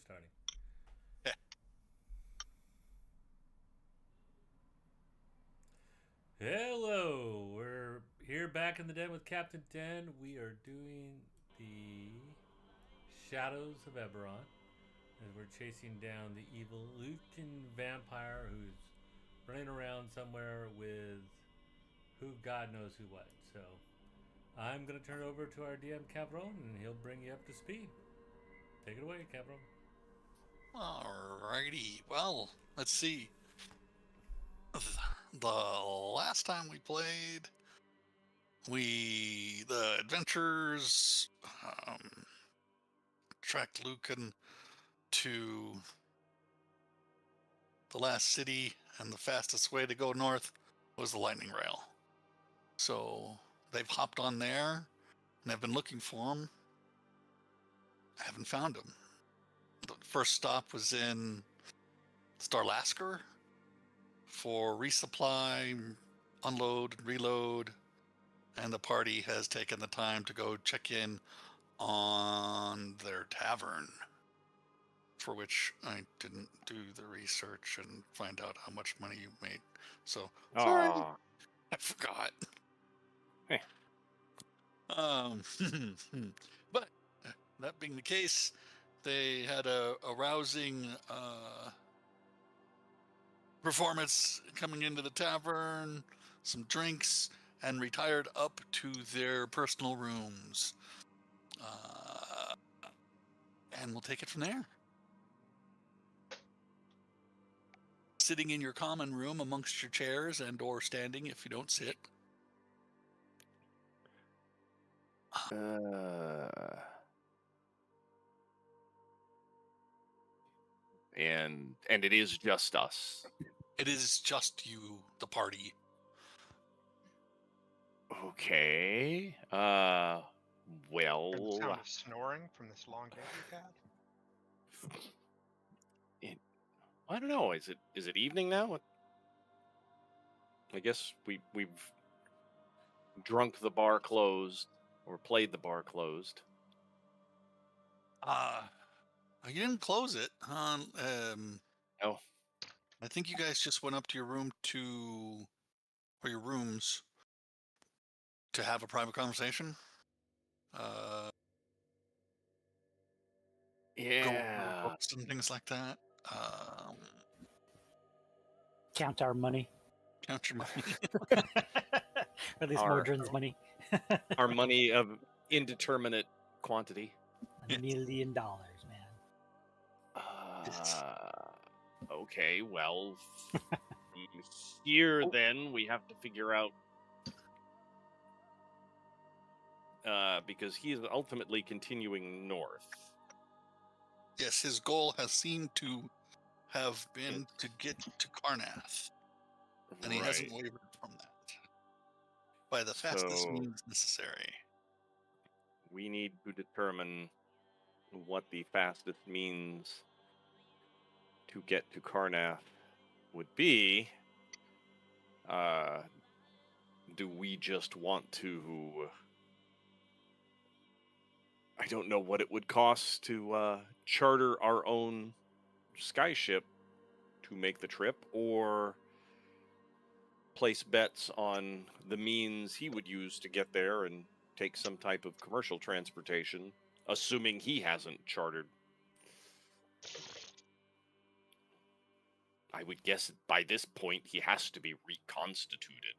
starting. Yeah. Hello, we're here back in the den with Captain Den. We are doing the Shadows of Eberron, as we're chasing down the evil Lucan vampire who's running around somewhere with who God knows who what. So I'm going to turn it over to our DM Capt, and he'll bring you up to speed. Take it away, Capt. Alrighty. Well, let's see. The last time we played, the adventurers tracked Lucan to the last city, and the fastest way to go north was the lightning rail. So they've hopped on there, and I've been looking for him. I haven't found him. The first stop was in Starlasker for resupply, unload, reload, and the party has taken the time to go check in on their tavern, for which I didn't do the research and find out how much money you made. So, sorry, I forgot. Hey. But that being the case, they had a rousing performance coming into the tavern, some drinks, and retired up to their personal rooms. And we'll take it from there. Sitting in your common room amongst your chairs and or standing if you don't sit. And it is just us. It is just you, the party. Okay. And the Well, sound of snoring from this long day we've had. I don't know. Is it evening now? I guess we've drunk the bar closed or played the bar closed. You didn't close it. Oh. I think you guys just went up to your room or your rooms to have a private conversation. Yeah. Go over books and things like that. Count our money. Count your money. Or at least Modron's money. Our money of indeterminate quantity. $1 million, man. Okay, well, here then we have to figure out because he is ultimately continuing north. Yes, his goal has seemed to have been to get to Karnath, and he hasn't wavered from that. By the fastest means necessary. We need to determine what the fastest means to get to Karnath would be. Do we just want to... I don't know what it would cost to charter our own skyship to make the trip, or place bets on the means he would use to get there and take some type of commercial transportation, assuming he hasn't chartered. I would guess by this point he has to be reconstituted.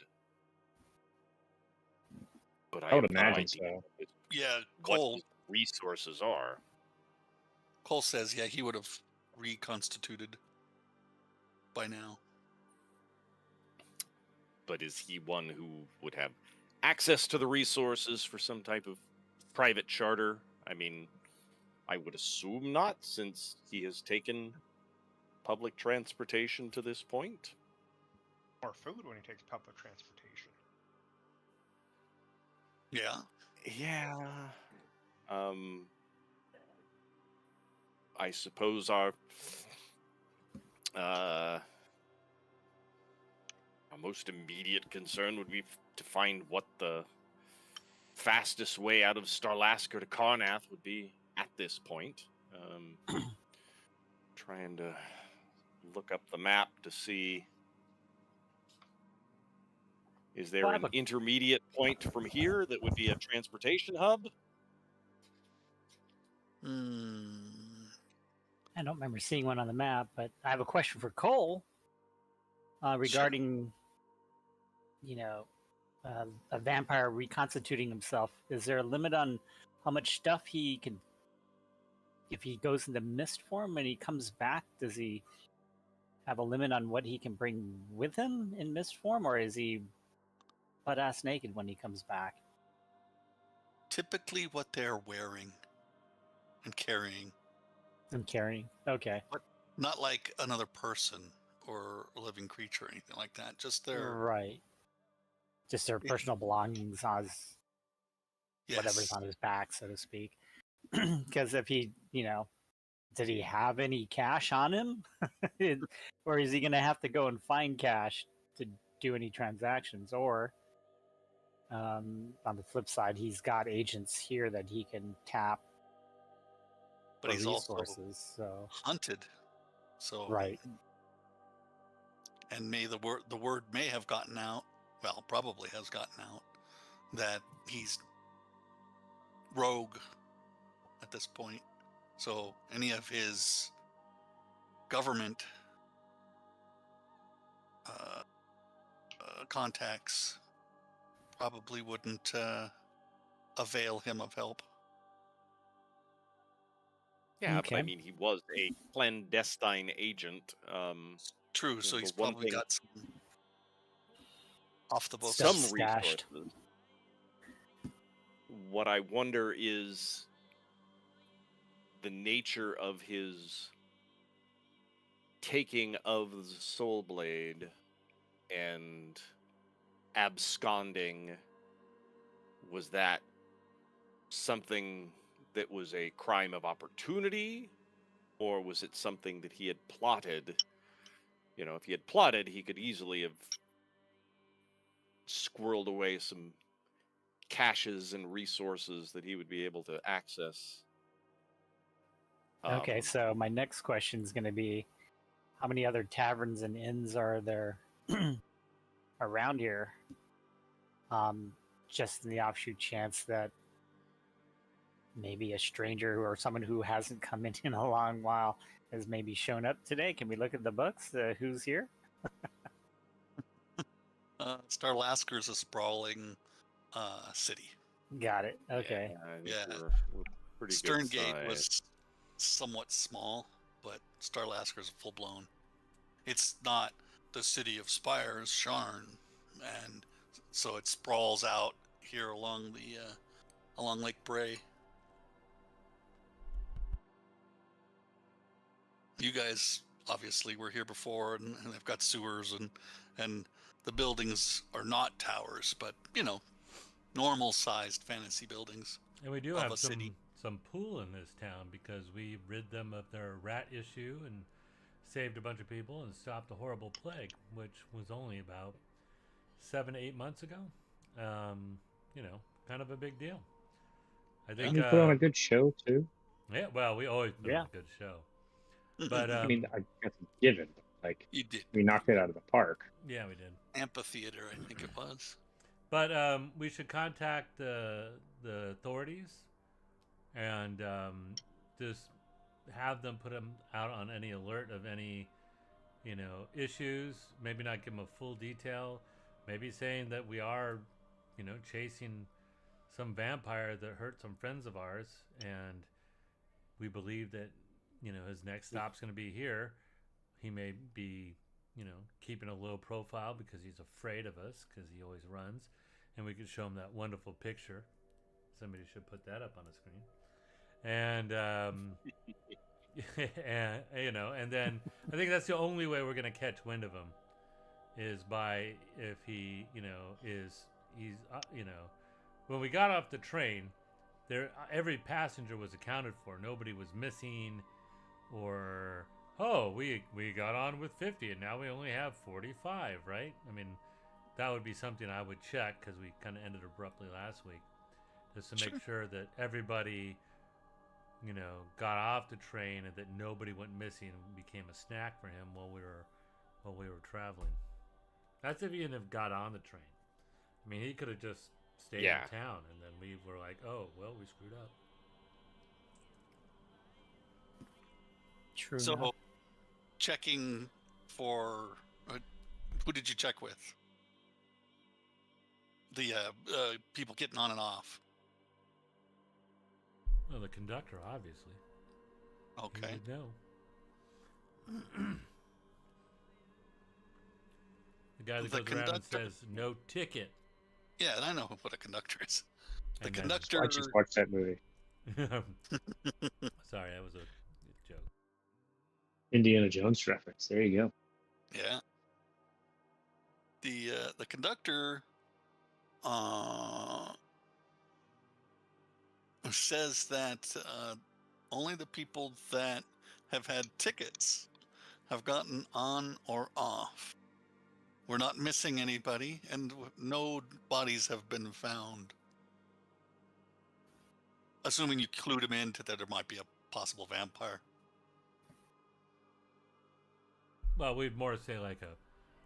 But I would have no imagine idea so. Yeah, what Cole. his resources are. Cole says, yeah, he would have reconstituted by now. But is he one who would have access to the resources for some type of private charter? I mean, I would assume not, since he has taken public transportation to this point. More food when he takes public transportation. Yeah. Yeah. I suppose our most immediate concern would be to find what the fastest way out of Starlasker to Karnath would be at this point. Trying to look up the map to see. Is there Well, I an have a- intermediate point from here that would be a transportation hub? I don't remember seeing one on the map, but I have a question for Cole regarding, a vampire reconstituting himself. Is there a limit on how much stuff he can, if he goes into mist form and he comes back, does he have a limit on what he can bring with him in mist form, or is he butt-ass naked when he comes back? Typically what they're wearing and carrying. And carrying? Okay. Not like another person or a living creature or anything like that. Just their Right. Just their Yeah. personal belongings on his, whatever's yes. on his back, so to speak. Because if he, did he have any cash on him? Or is he going to have to go and find cash to do any transactions? Or on the flip side, he's got agents here that he can tap But for he's also resources. So hunted. So right, and the word may have gotten out. Well, probably has gotten out that he's rogue at this point. So any of his government contacts probably wouldn't avail him of help. Yeah, but I Okay. mean, he was a clandestine agent. True. So the he's one probably thing- got some off the books. Stuff some stashed. resources. What I wonder is the nature of his taking of the soul blade and absconding. Was that something that was a crime of opportunity, or was it something that he had plotted? If he had plotted, he could easily have squirreled away some caches and resources that he would be able to access. Okay, so my next question is going to be, how many other taverns and inns are there around here? Just in the offshoot chance that maybe a stranger or someone who hasn't come in a long while has maybe shown up today. Can we look at the books? Who's here? Starlasker is a sprawling city. Got it. Okay. I think Yeah. we're pretty Stern good Gate size. was somewhat small, but Starlasker is full blown. It's not the city of Spires, Sharn, and so it sprawls out here along Lake Bray. You guys obviously were here before, and they've got sewers, and the buildings are not towers, but normal sized fantasy buildings. And we do Of have a city. some pool in this town because we rid them of their rat issue and saved a bunch of people and stopped a horrible plague, which was only about 7 to 8 months ago. Kind of a big deal. I think And you put on a good show too. yeah, well, we always put on a good show. But I mean, I guess it's given. Like You did. we knocked it out of the park. yeah, we did. Amphitheater, I think it was. But we should contact the authorities and just have them put them out on any alert of any issues. Maybe not give them a full detail. Maybe saying that we are chasing some vampire that hurt some friends of ours, and we believe that his next stop's going to be here. He may be keeping a low profile because he's afraid of us because he always runs, and we could show him that wonderful picture. Somebody should put that up on the screen. And and then I think that's the only way we're going to catch wind of him is by if he when we got off the train there, every passenger was accounted for. Nobody was missing, or we got on with 50 and now we only have 45, right? I mean, that would be something I would check because we kind of ended abruptly last week, just to make sure that everybody got off the train and that nobody went missing and became a snack for him while we were traveling. That's if he didn't have got on the train. I mean, he could have just stayed Yeah. in town, and then we were like, "Oh, well, we screwed up." True. So, enough. checking for who did you check with? The people getting on and off. Well, the conductor, obviously. Okay. He would know. The guy that The goes around and conductor- says, "No ticket." Yeah, and I know what a conductor is. The And then- conductor. I just watched that movie, Sorry, that was a joke. Indiana Jones reference. There you go. Yeah. The conductor says that only the people that have had tickets have gotten on or off. We're not missing anybody, and no bodies have been found. Assuming you clued him into that there might be a possible vampire. Well, we'd more say like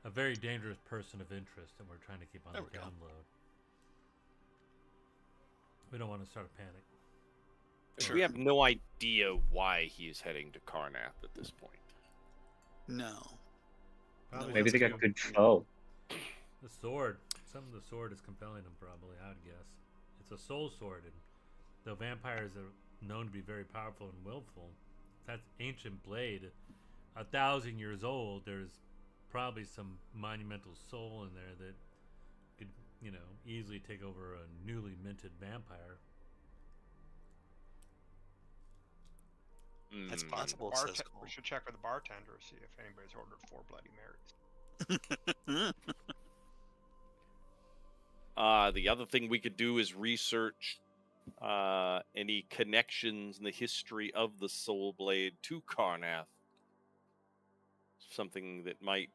a very dangerous person of interest that we're trying to keep on There the we go. download. We don't want to start a panic. Sure. We have no idea why he is heading to Karnath at this point. No. Probably Maybe they got some- good foe. The sword. Some of the sword is compelling them, probably, I would guess. It's a soul sword, and though vampires are known to be very powerful and willful, that's ancient blade, 1,000 years old, there's probably some monumental soul in there that could, easily take over a newly minted vampire. That's Mm. possible, Barte- says we Cole. should check with the bartender, see if anybody's ordered 4 Bloody Marys. The other thing we could do is research any connections in the history of the Soul Blade to Karnath. Something that might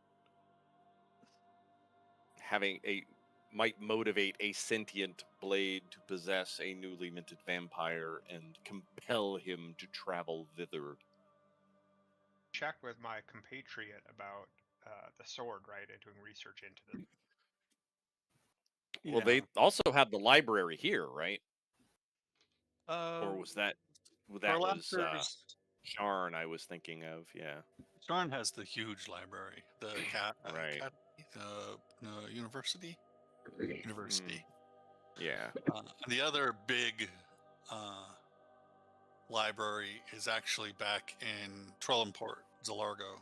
motivate a sentient blade to possess a newly minted vampire and compel him to travel thither. Checked with my compatriot about the sword, right, and doing research into the. Well, they also have the library here, right? Or was that was Farlaster's- Sharn I was thinking of? Yeah. Sharn has the huge library, the Right. university. Yeah. And the other big library is actually back in Trellimport, Zalargo,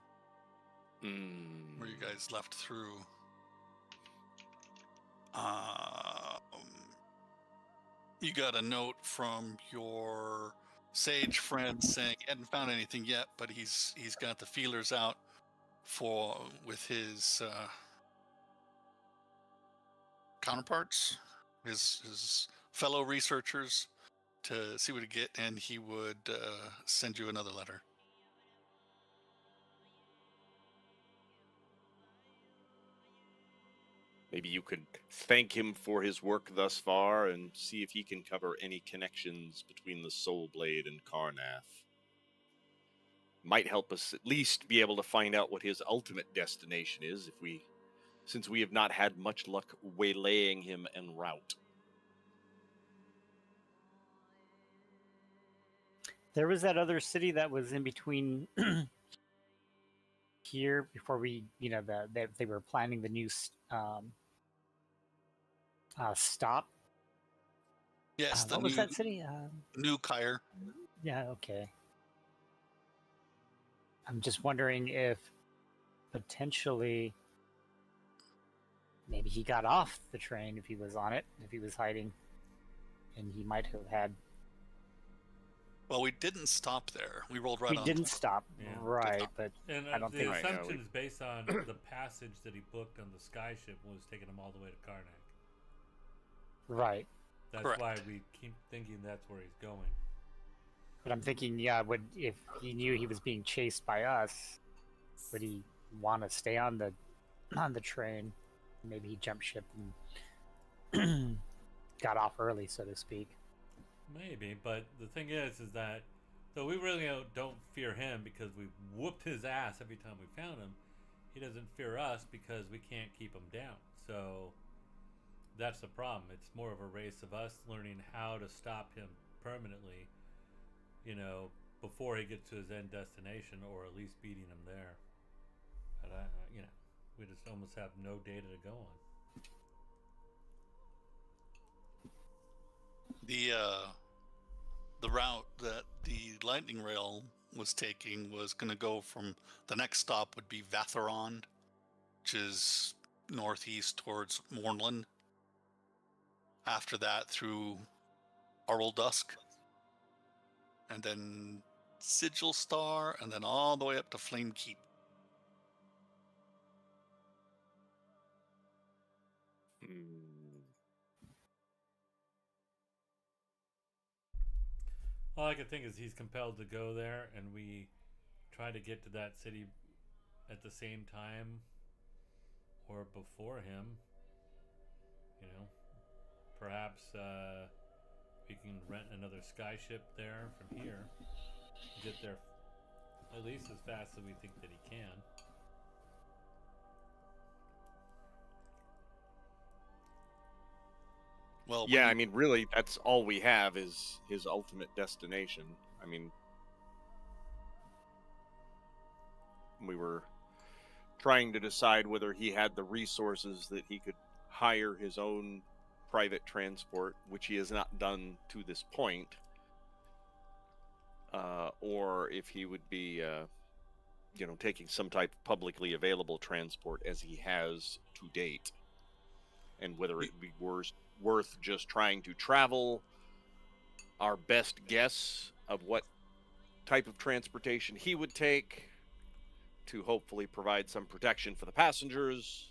Mm. where you guys left through. You got a note from your sage friend saying he hadn't found anything yet, but he's got the feelers out with his counterparts, his fellow researchers, to see what he get, and he would send you another letter. Maybe you could thank him for his work thus far and see if he can cover any connections between the Soul Blade and Karnath. Might help us at least be able to find out what his ultimate destination is since we have not had much luck waylaying him en route. There was that other city that was in between here before we, they were planning the new stop. Yes, the What was that city? New Kyre. Yeah, okay. I'm just wondering if potentially maybe he got off the train if he was on it, if he was hiding, and he might have had. Well, we didn't stop there. We rolled right We on. didn't stop, Yeah. right? But And I don't the think- Right, yeah, assumption we- is based on the passage that he booked on the skyship was taking him all the way to Karnak. right. That's Correct. why we keep thinking that's where he's going. But I'm thinking, yeah, if he knew he was being chased by us, would he want to stay on the train? Maybe he jumped ship and got off early, so to speak. Maybe, but the thing is that So we really don't fear him because we whooped his ass every time we found him. He doesn't fear us because we can't keep him down. So that's the problem. It's more of a race of us learning how to stop him permanently, before he gets to his end destination, or at least beating him there. But we just almost have no data to go on. The route that the lightning rail was taking was going to go from, the next stop would be Vatheron, which is northeast towards Mornland. After that, through Arldusk, and then Sigil Star, and then all the way up to Flame Keep. All I can think is he's compelled to go there, and we try to get to that city at the same time or before him. Perhaps we can rent another skyship there from here. Get there at least as fast as we think that he can. Well, yeah, I mean, really, that's all we have is his ultimate destination. I mean, we were trying to decide whether he had the resources that he could hire his own private transport, which he has not done to this point, or if he would be, taking some type of publicly available transport as he has to date, and whether it would be worth just trying to travel. Our best guess of what type of transportation he would take to hopefully provide some protection for the passengers,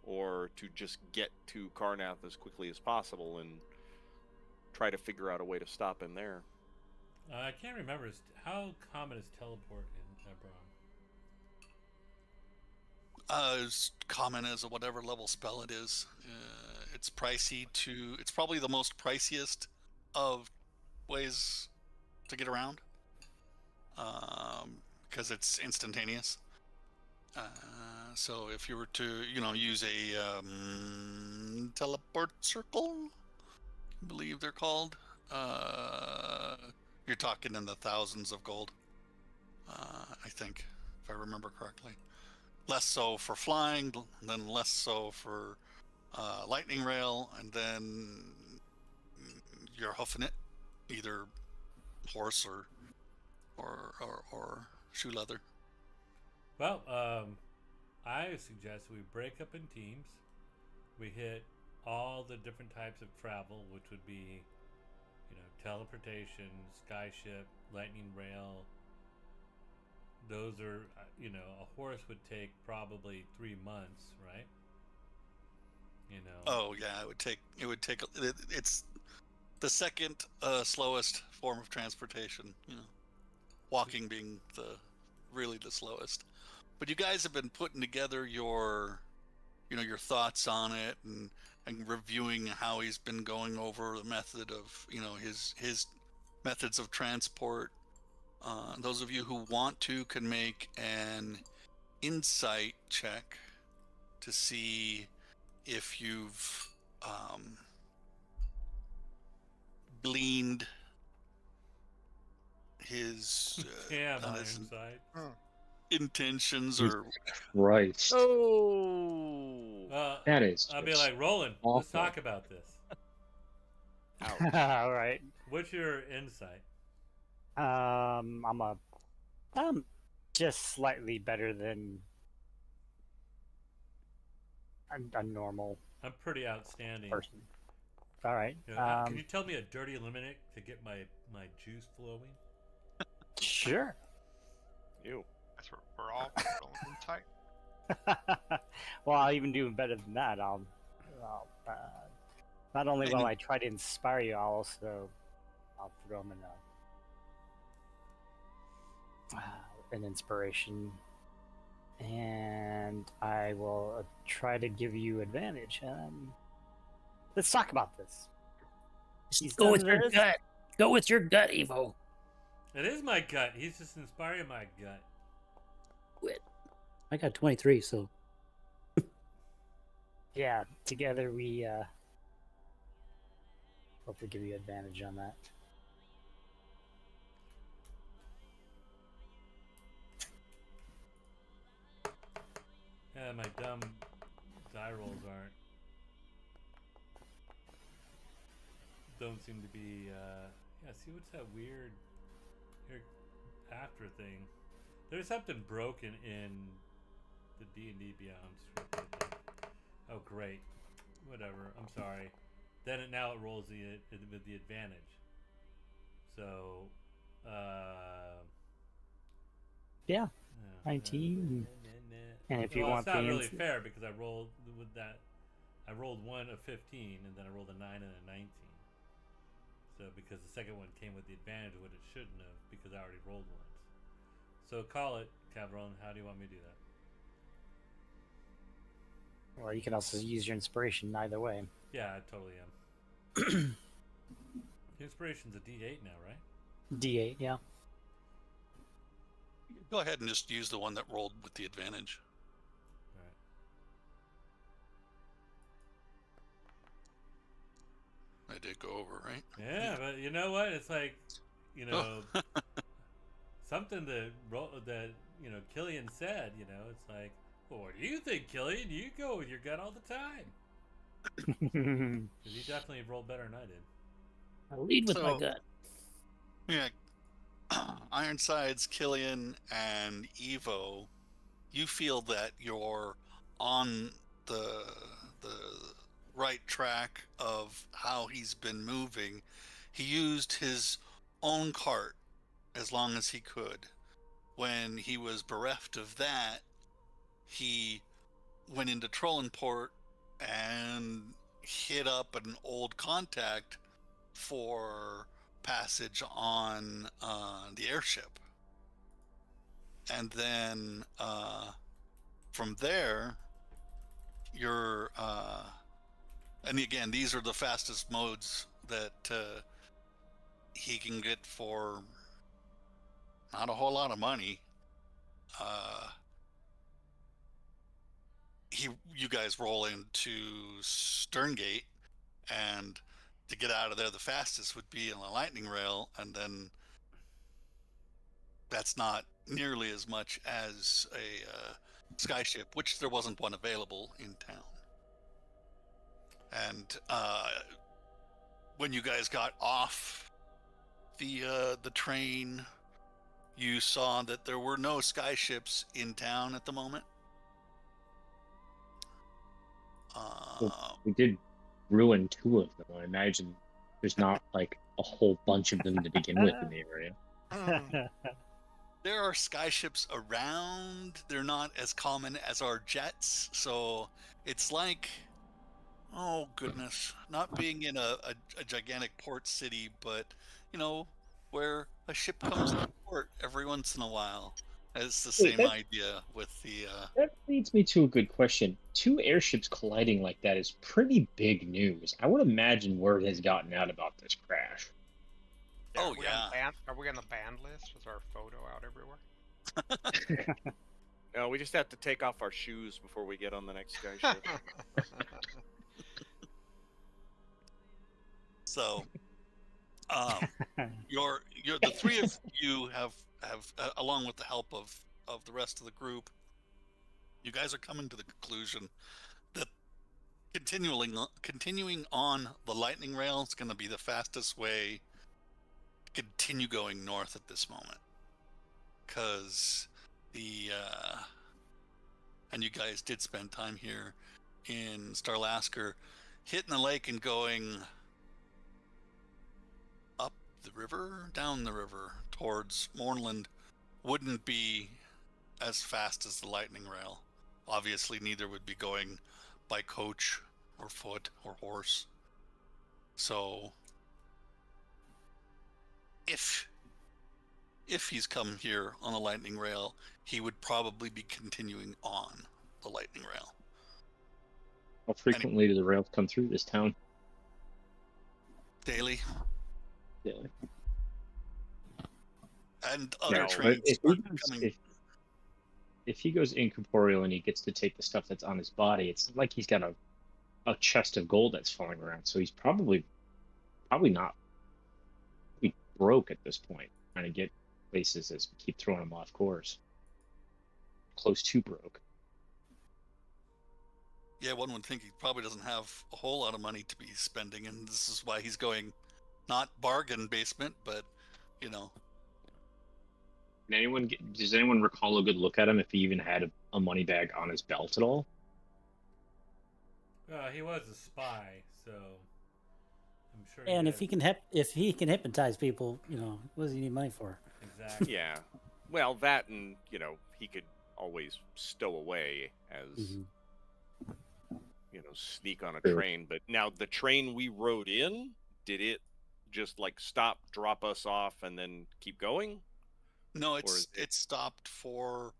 or to just get to Karnath as quickly as possible and try to figure out a way to stop him there. I can't remember. How common is teleport in Eberron? As common as whatever level spell it is. It's pricey it's probably the most priciest of ways to get around, because it's instantaneous. So if you were to, use a teleport circle, I believe they're called, you're talking in the thousands of gold, I think, if I remember correctly. Less so for flying, then less so for lightning rail, and then you're hoofing it, either horse or shoe leather. Well, I suggest we break up in teams. We hit all the different types of travel, which would be, teleportation, skyship, lightning rail. Those are, a horse would take probably 3 months, right? Oh yeah, it would take. It's the second slowest form of transportation. Walking being really the slowest. But you guys have been putting together your thoughts on it and reviewing how he's been going over the method of, his methods of transport. Those of you who want to can make an insight check to see if you've gleaned his inside intentions or Right. Oh, That is. I'll be like, Roland, let's talk about this. All right. What's your insight? I'm just slightly better than a normal I'm pretty outstanding. person. All right. Can you tell me a dirty limerick to get my juice flowing? Sure. you. That's what we're all rolling tight. Well, I'll even do better than that. I'll not only will I try to inspire you, I'll throw them in an inspiration, and I will try to give you advantage. Let's talk about this. Go with your gut. Go with your gut, Evo. It is my gut. He's just inspiring my gut. Quit. I got 23, so Yeah, together we hopefully give you advantage on that. Yeah, my dumb die rolls don't seem to be. Yeah, see what's that weird here after thing? There's something broken in the D&D Beyond. Oh, great. Whatever. I'm sorry. Then now it rolls with the advantage. So, Yeah, 19. And if you well, want it's not the really fair because I rolled with that. I rolled one of 15, and then I rolled a 9 and a 19. So because the second one came with the advantage, what it shouldn't have, because I already rolled once. So call it, Cabron. How do you want me to do that? Or you can also use your inspiration either way. Yeah, I totally am. Inspiration's a D8 now, right? D8, yeah. Go ahead and just use the one that rolled with the advantage. All right. I did go over, right? Yeah, but you know what? It's like, you know, something that Killian said. You know, it's like, well, what do you think, Killian? You go with your gut all the time. Because he definitely rolled better than I did. I lead with my gut. Yeah. Ironsides, Killian, and Evo, you feel that you're on the right track of how he's been moving. He used his own cart as long as he could. When he was bereft of that, he went into Trollenport and hit up an old contact for passage on the airship. And then from there, you're... and again, these are the fastest modes that he can get for not a whole lot of money. You guys roll into Sterngate, and to get out of there the fastest would be on a lightning rail, and then that's not nearly as much as a skyship, which there wasn't one available in town. And when you guys got off the train, you saw that there were no skyships in town at the moment. Well, we did ruin 2 of them. I imagine there's not like a whole bunch of them to begin with in the area. There are skyships around. They're not as common as our jets, so it's like, oh goodness, not being in a gigantic port city, but you know, where a ship comes to port every once in a while. It's the same idea with the That leads me to a good question. 2 airships colliding like that is pretty big news. I would imagine word has gotten out about this crash. Oh, yeah. Are we on the banned list? Is our photo out everywhere? No, we just have to take off our shoes before we get on the next skyship. So, you're the 3 of you have along with the help of the rest of the group, you guys are coming to the conclusion that continuing on the lightning rail is going to be the fastest way to continue going north at this moment, because and you guys did spend time here in Starlasker, hitting the lake and going up the river, down the river towards Mornland wouldn't be as fast as the lightning rail. Obviously, neither would be going by coach or foot or horse. So if he's come here on a lightning rail, he would probably be continuing on the lightning rail. How frequently do the rails come through this town? Daily. Daily. and other No. trains If are he goes, coming. if he goes incorporeal and he gets to take the stuff that's on his body, it's like he's got a chest of gold that's falling around. So he's probably not broke at this point, trying to get places as we keep throwing him off course. Close to broke. Yeah, one would think he probably doesn't have a whole lot of money to be spending, and this is why he's going not bargain basement, but you know. Does anyone recall a good look at him if he even had a money bag on his belt at all? He was a spy, so I'm sure. And he if he can hypnotize people, what does he need money for? exactly. Yeah. Well, that and, he could always stow away as, sneak on a True. train. But now the train we rode in, did it just like stop, drop us off, and then keep going? No, Or is it stopped for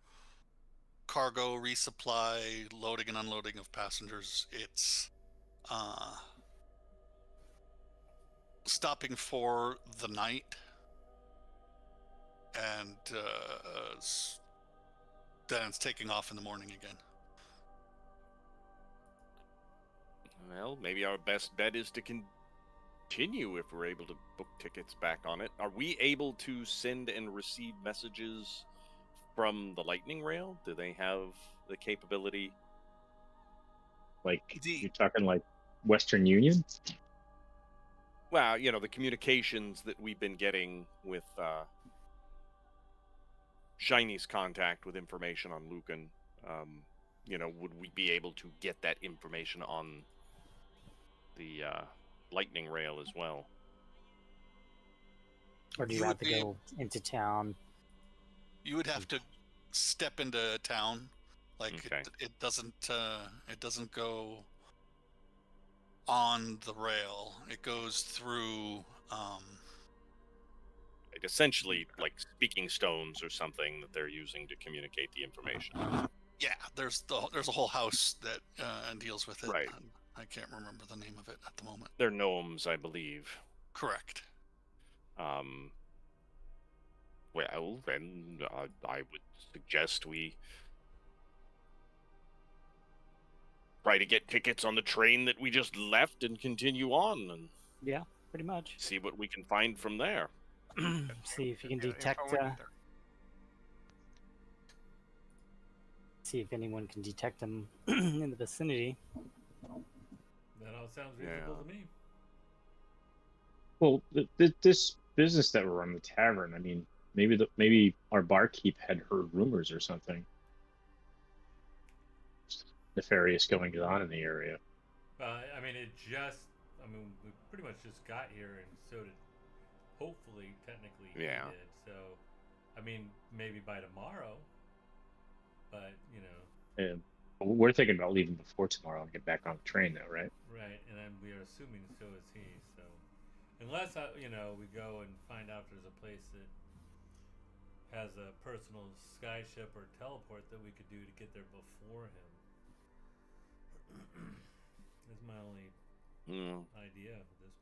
cargo resupply, loading and unloading of passengers. It's stopping for the night, and then it's taking off in the morning again. Well, maybe our best bet is to continue if we're able to book tickets back on it. Are we able to send and receive messages from the lightning rail? Do they have the capability? Like, you're talking like Western Union? Well, the communications that we've been getting with Shiny's contact with information on Lucan, would we be able to get that information on the lightning rail as well? Or do you You have would to be- go into town? You would have to step into town, like Okay. it doesn't go on the rail. It goes through. Like essentially, like speaking stones or something that they're using to communicate the information. Yeah, there's a whole house that deals with it. Right. I can't remember the name of it at the moment. They're gnomes, I believe. Correct. Well, then I would suggest we try to get tickets on the train that we just left and continue on and Yeah, pretty much. see what we can find from there. See if you can Yeah, detect. info wouldn't there. See if anyone can detect them in the vicinity. That all sounds reasonable to me. Well, this business that we're running, the tavern, I mean, maybe our barkeep had heard rumors or something nefarious going on in the area. I mean, we pretty much just got here, and so did, hopefully, technically, he Yeah. did. So, I mean, maybe by tomorrow, but, And we're thinking about leaving before tomorrow and get back on the train, though, right? right, and then we are assuming so is he, so. Unless, we go and find out there's a place that has a personal skyship or teleport that we could do to get there before him. That's my only idea at this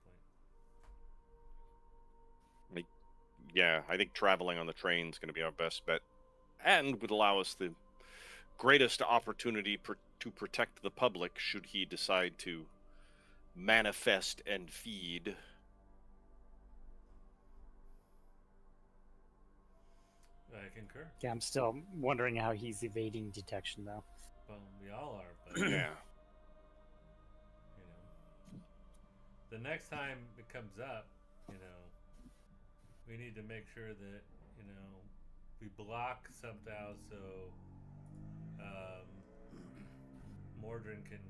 point. Yeah, I think traveling on the train is going to be our best bet, and would allow us the greatest opportunity to protect the public should he decide to manifest and feed. I concur. Yeah, I'm still wondering how he's evading detection, though. Well, we all are, but Yeah. The next time it comes up, we need to make sure that we block somehow so Mordrin can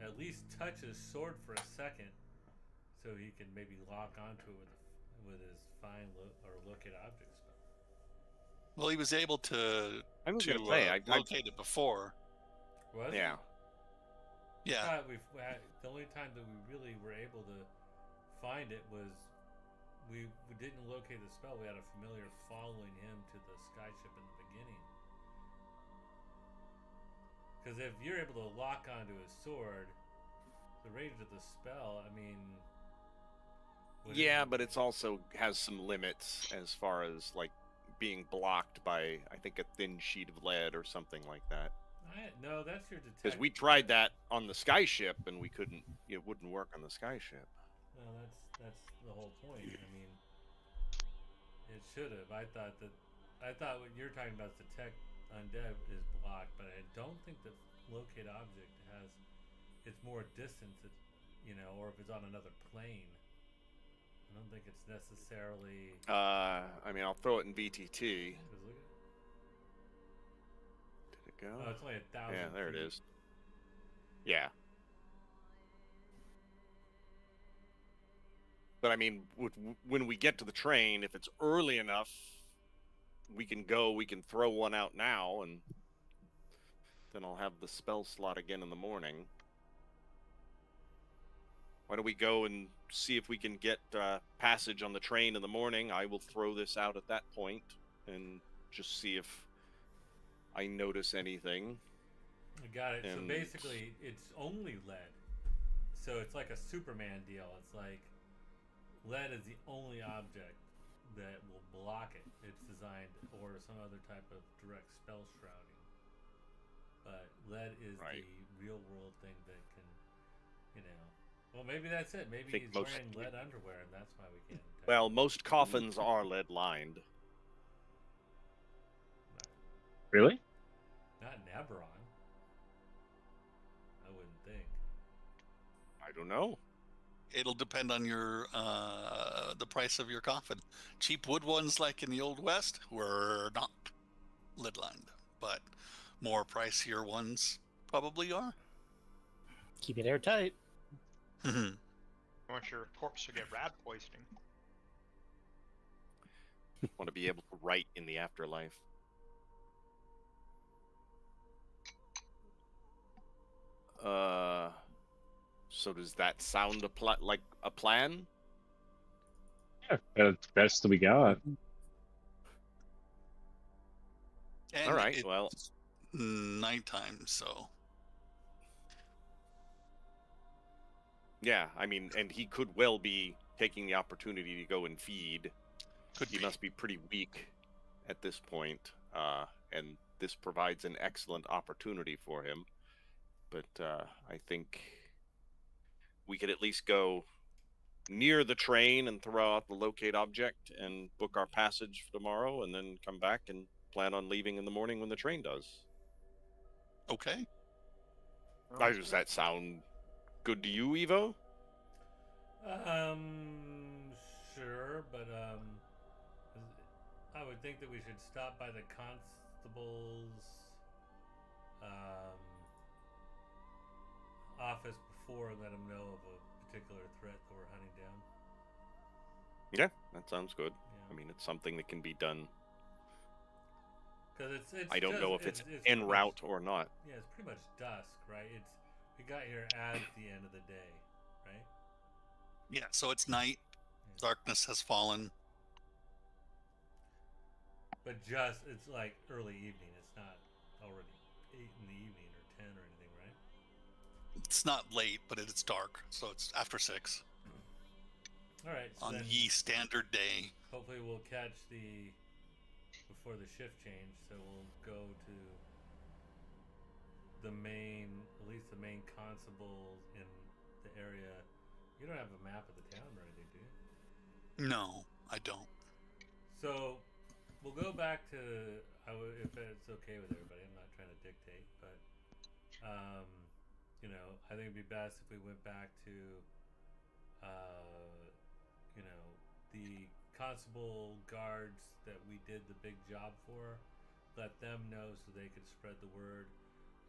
at least touch his sword for a second, so he can maybe lock onto it with his find or locate object spell. Well, he was able to I was going to say, locate it before. Was yeah. Yeah. The only time that we really were able to find it was we didn't locate the spell. We had a familiar following him to the skyship in the beginning. Because if you're able to lock onto his sword, the range of the spell, I mean, What is Yeah, it? but it's also has some limits as far as like being blocked by, I think, a thin sheet of lead or something like that. No, that's your detect. Because we tried that on the skyship and we couldn't. It wouldn't work on the skyship. No, that's the whole point. I mean, it should have. I thought what you're talking about is detect undead is blocked, but I don't think the locate object has. It's more distance, or if it's on another plane. I don't think it's necessarily. I mean, I'll throw it in VTT. 'Cause look at, Did it go? oh, it's only 1,000. Yeah, there it feet. is. Yeah. But I mean, when we get to the train, if it's early enough, we can go. We can throw one out now, and then I'll have the spell slot again in the morning. Why don't we go and see if we can get passage on the train in the morning? I will throw this out at that point and just see if I notice anything. I got it. So And- basically, it's only lead. So it's like a Superman deal. It's like lead is the only object that will block it. It's designed, or some other type of direct spell shrouding. But lead is Right. the real world thing that can, Well, maybe that's it. Maybe think he's most- wearing lead underwear, and that's why we can't. detect Well, it. most coffins are lead lined. Really? Not in Eberron. I wouldn't think. I don't know. It'll depend on your the price of your coffin. Cheap wood ones, like in the Old West, were not lid lined, but more pricier ones probably are. Keep it airtight. I want your corpse to get rat poisoning. Want to be able to write in the afterlife. So does that sound like a plan? Yeah, that's the best we got. And All right. it's Well, nighttime, so yeah. I mean, and he could well be taking the opportunity to go and feed. could He be. must be pretty weak at this point, and this provides an excellent opportunity for him. But I think we could at least go near the train and throw out the locate object and book our passage for tomorrow, and then come back and plan on leaving in the morning when the train does. Okay. Does that sound good to you, Evo? Sure, but I would think that we should stop by the constable's office before and let him know of a particular threat that we're hunting down. Yeah, that sounds good. Yeah. I mean, it's something that can be done. Because it's I don't just, know if it's pretty en much- route or not. Yeah, it's pretty much dusk, right? We got here at the end of the day, right? Yeah, so it's night. Darkness has fallen. But it's like early evening. It's not already 8 in the evening or 10 or anything, right? It's not late, but it's dark, so it's after 6 All right. So on then the standard day. hopefully we'll catch before the shift change. So we'll go to at least the main constable in the area. You don't have a map of the town or anything, do you? No, I don't. So we'll go back to if it's okay with everybody. I'm not trying to dictate, but I think it'd be best if we went back to the constable guards that we did the big job for. Let them know so they could spread the word,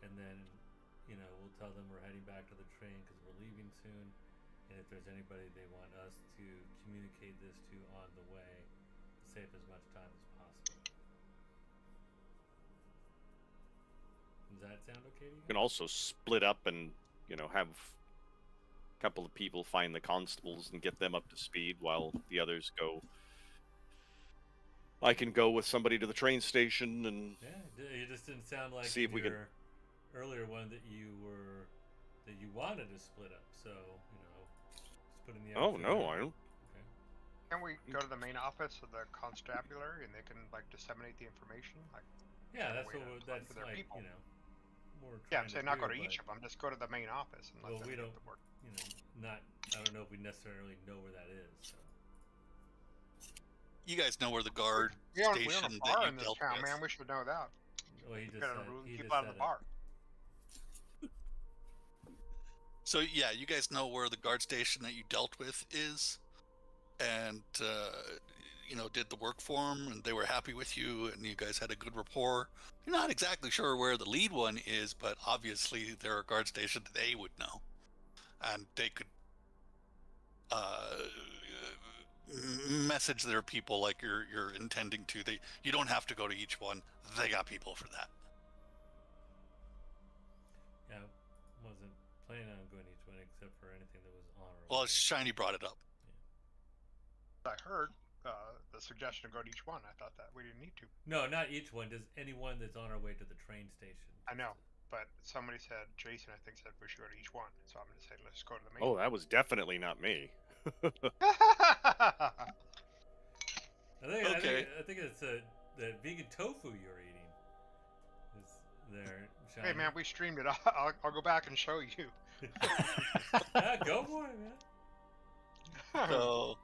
and then we'll tell them we're heading back to the train because we're leaving soon. And if there's anybody they want us to communicate this to on the way, save as much time as possible. Does that sound okay to you? You can also split up and, have a couple of people find the constables and get them up to speed while the others go. I can go with somebody to the train station and Yeah, it just didn't sound like See if we could- your earlier one that you wanted to split up. So splitting the. oh effort. no, I don't. Okay. Can we go to the main office of the constabulary and they can like disseminate the information? Like, Yeah, find a that's way what to that's for their like. people. You know, we're Yeah, trying I'm to saying not do, go to each but, of them. Just go to the main office and let well, them we do don't. the work. You know, not. I don't know if we necessarily know where that is. So. You guys know where the guard We own a station that bar you in this dealt town, with. man. We should know that. Well, he just Gotta said. rule He people just out said of the bar. So yeah, you guys know where the guard station that you dealt with is, and you know, did the work for them, and they were happy with you, and you guys had a good rapport. You're not exactly sure where the lead one is, but obviously they're a guard station that they would know, and they could message their people like you're intending to. You don't have to go to each one. They got people for that. Yeah, wasn't planning on going each one except for anything that was honorable. Well, Shiny brought it up. I heard the suggestion to go to each one. I thought that we didn't need to. No, not each one. Does anyone that's on our way to the train station? I know, but somebody said, Jason, I think, said we should go to each one. So I'm going to say, let's go to the main Oh, one. that was definitely not me. Okay. I think it's the vegan tofu you're eating. Is there? Shiny? Hey, man, we streamed it. I'll go back and show you. Yeah, go for it, man. So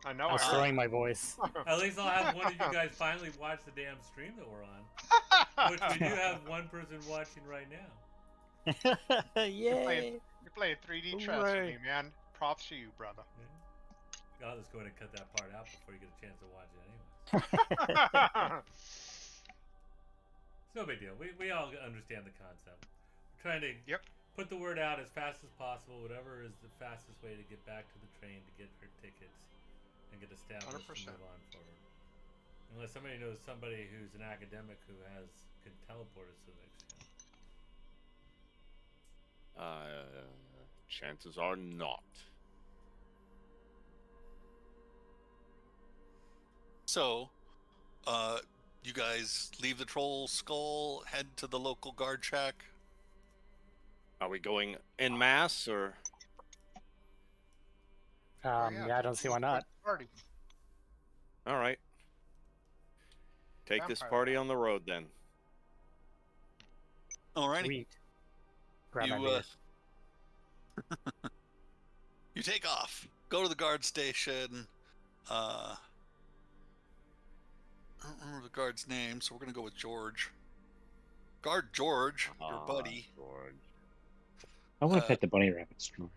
I know. I was throwing my voice. At least I'll have one of you guys finally watch the damn stream that we're on, which we do have one person watching right now. Yay! You're playing 3D chess with Hooray. me, man. Props to you, brother. Yeah. I'll just go ahead and cut that part out before you get a chance to watch it anyway. It's no big deal. We all understand the concept. We're trying to put the word out as fast as possible, whatever is the fastest way to get back to the train to get her tickets and get established 100%. and move on forward. Unless somebody knows somebody who's an academic who can teleport us to the next town. Chances are not. So, you guys leave the Troll Skull, head to the local guard shack. Are we going en masse or? Yeah, I don't see why not. Party. All right. Take this Vampire party round. on the road then. Alrighty. Sweet. Grab my You, beer. you take off. Go to the guard station. I don't remember the guard's name, so we're gonna go with George. Guard George, your buddy. George. I want to pet the bunny rabbits, George.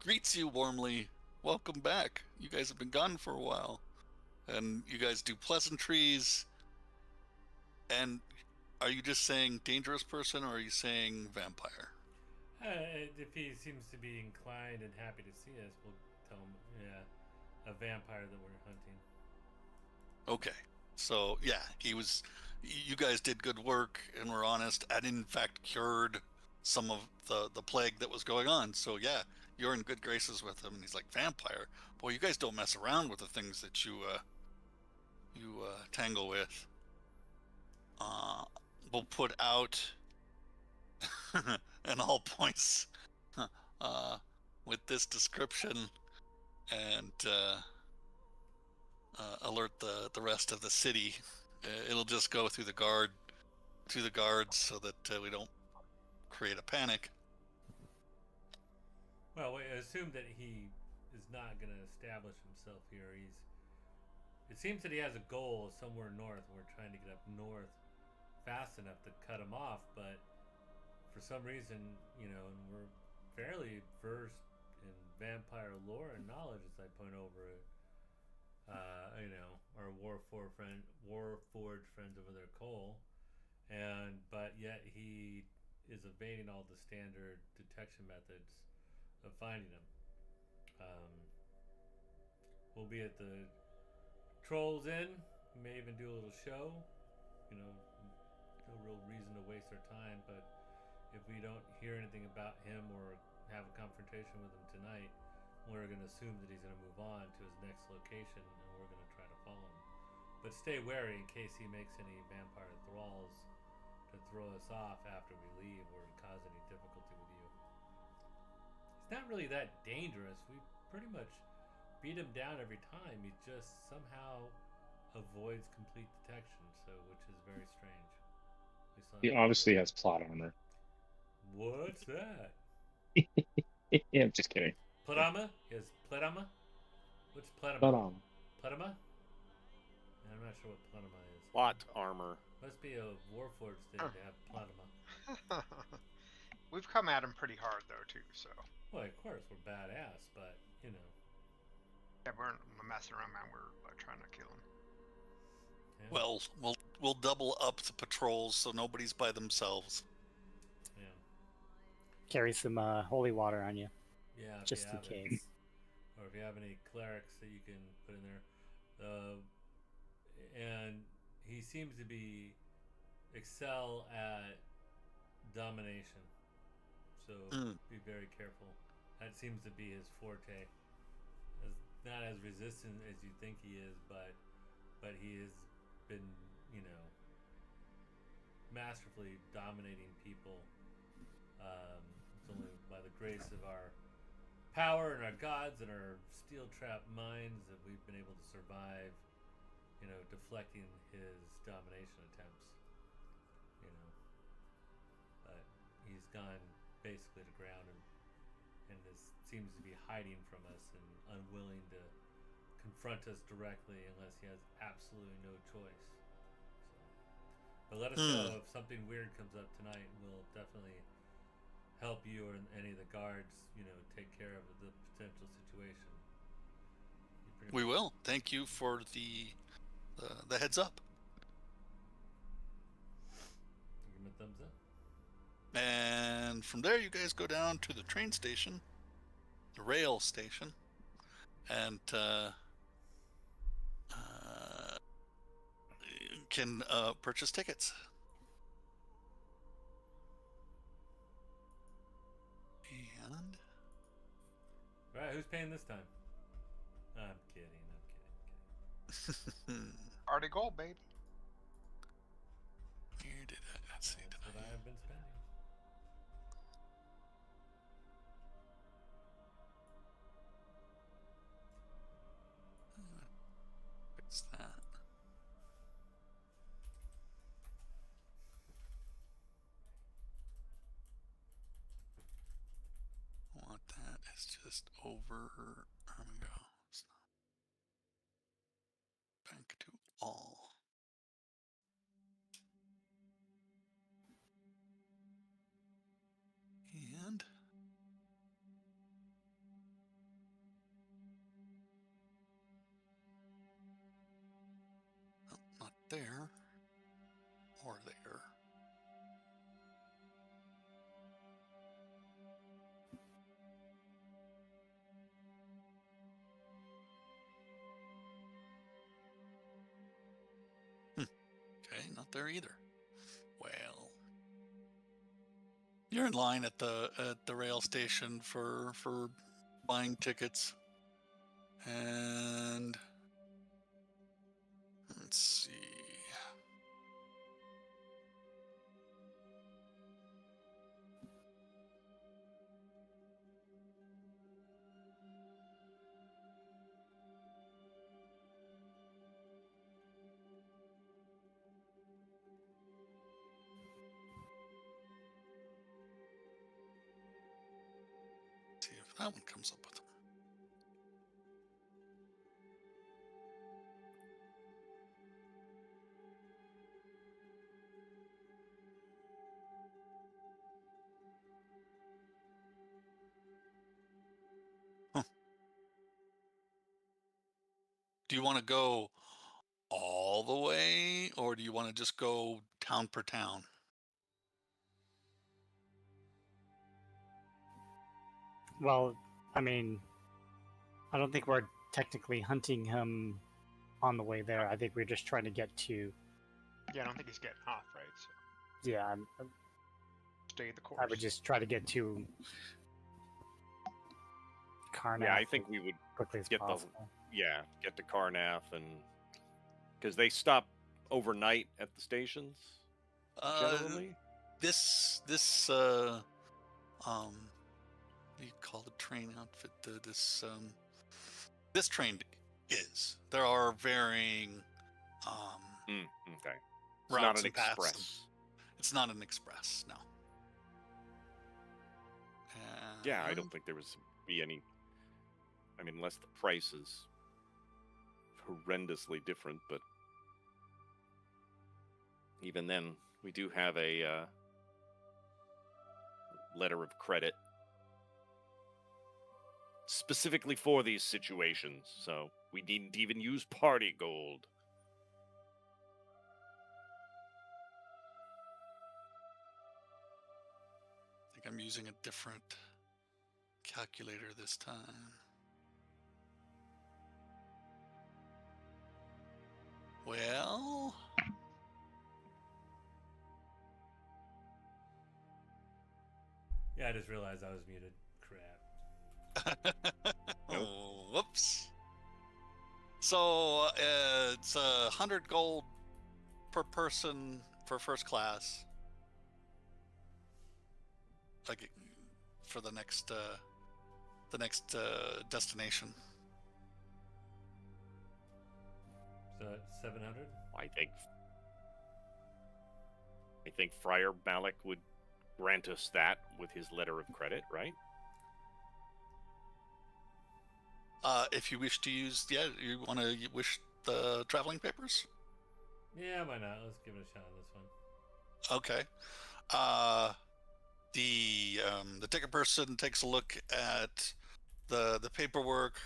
Greets you warmly. Welcome back. You guys have been gone for a while. And you guys do pleasantries. And are you just saying dangerous person, or are you saying vampire? If he seems to be inclined and happy to see us, we'll tell him, a vampire that we're hunting. Okay. So, yeah, you guys did good work and were honest and in fact cured some of the plague that was going on. So, yeah, you're in good graces with him. And he's like, vampire? Boy, you guys don't mess around with the things that you tangle with. We'll put out an all points with this description and alert the rest of the city. It'll just go through the guards so that we don't create a panic. Well, we assume that he is not going to establish himself here. It seems that he has a goal somewhere north, and we're trying to get up north fast enough to cut him off, but for some reason, and we're fairly versed in vampire lore and knowledge as I point over it. Our Warforged friends over there, Cole, but yet he is evading all the standard detection methods of finding him. We'll be at the Trolls Inn. We may even do a little show. No real reason to waste our time, but if we don't hear anything about him or have a confrontation with him tonight, we're going to assume that he's going to move on to his next location, and we're going to try to follow him. But stay wary in case he makes any vampire thralls to throw us off after we leave or cause any difficulty with you. It's not really that dangerous. We pretty much beat him down every time. He just somehow avoids complete detection, so which is very strange. He obviously has plot armor. What's that? Yeah, I'm just kidding. Pleroma? He has pleroma? What's pleroma? Plot Pleroma? I'm not sure what pleroma is. Plot armor. Must be a Warforged thing to have pleroma. We've come at him pretty hard though too, so. Well, of course we're badass, but you know. Yeah, we're messing around, man. We're trying to kill him. Yeah. Well, we'll double up the patrols so nobody's by themselves. Yeah. Carry some holy water on you, Yeah. just in case. Or if you have any clerics that you can put in there. And he seems to excel at domination. So be very careful. That seems to be his forte. Not as resistant as you think he is, but he has been, masterfully dominating people. It's only by the grace of our power and our gods and our steel trap minds that we've been able to survive, deflecting his domination attempts. But he's gone basically to ground and seems to be hiding from us and unwilling to confront us directly unless he has absolutely no choice. But let us know if something weird comes up tonight, and we'll definitely help you or any of the guards, take care of the potential situation. We will. Thank you for the heads up. Give him a thumbs up. And from there, you guys go down to the train station, the rail station, and can purchase tickets. And All right, who's paying this time? I'm kidding. Already gold, baby. where did I? Let's see. That's what I have been spending. Fix that. I want that. It's just over. There we go. Bank to all. And oh, not there or there. Okay, not there either. Well, you're in line at the rail station for buying tickets, and let's see. See if that one comes up with them. Huh. Do you want to go all the way, or do you want to just go town per town? Well, I mean, I don't think we're technically hunting him on the way there. I think we're just trying to get to. Yeah, I don't think he's getting off, right? So Yeah, stay the course. I would just try to get to Karnak. Yeah, I think we would quickly as get possible. get to Karnaf, and because they stop overnight at the stations generally. This you call the train outfit? This train is. There are varying Okay. It's routes not an and paths. express. It's not an express, no. Yeah, I don't think there was be any. I mean, unless the price is horrendously different, but even then, we do have a letter of credit specifically for these situations, so we needn't even use party gold. I think I'm using a different calculator this time. Well, Yeah, I just realized I was muted. Crap. oh, whoops. So it's 100 gold per person for first class. Like for the next destination. So it's 700. I think Friar Malik would grant us that with his letter of credit, right? If you wish to use, you want to wish the traveling papers? Yeah, why not? Let's give it a shot on this one. Okay. The ticket person takes a look at the paperwork,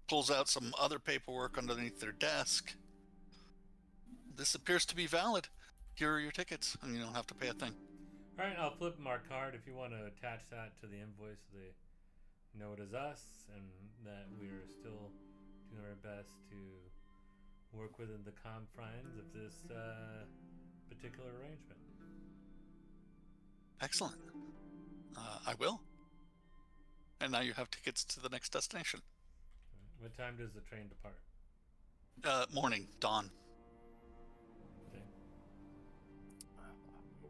pulls out some other paperwork underneath their desk. This appears to be valid. Here are your tickets, and you don't have to pay a thing. All right, I'll flip them our card if you want to attach that to the invoice so they know it is us and that we are still doing our best to work within the confines of this particular arrangement. Excellent. I will. And now you have tickets to the next destination. What time does the train depart? Morning, dawn. Okay.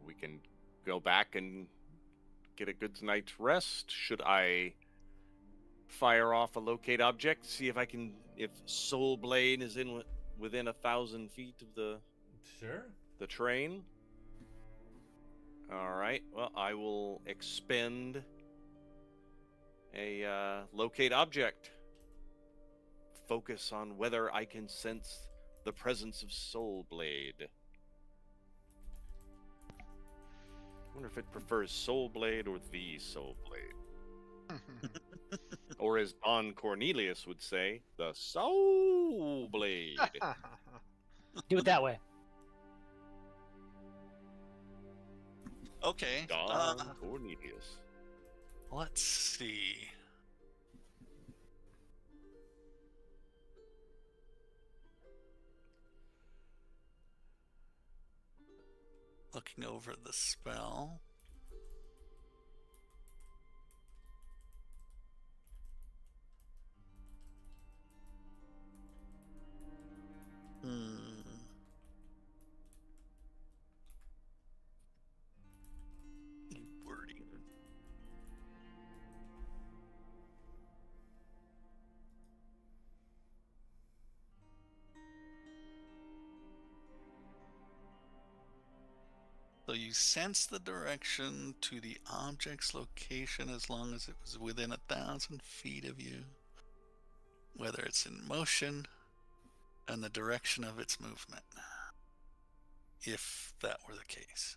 We can go back and get a good night's rest. Should I fire off a locate object, see if Soul Blade is within 1,000 feet of the train? All right. Well, I will expend a locate object. Focus on whether I can sense the presence of Soul Blade. I wonder if it prefers Soul Blade or the Soul Blade. Or as Don Cornelius would say, the Soul Blade. Do it that way. Okay. Don Cornelius. Let's see. Looking over the spell. Wording. So you sense the direction to the object's location as long as it was within 1,000 feet of you, whether it's in motion, and the direction of its movement, if that were the case.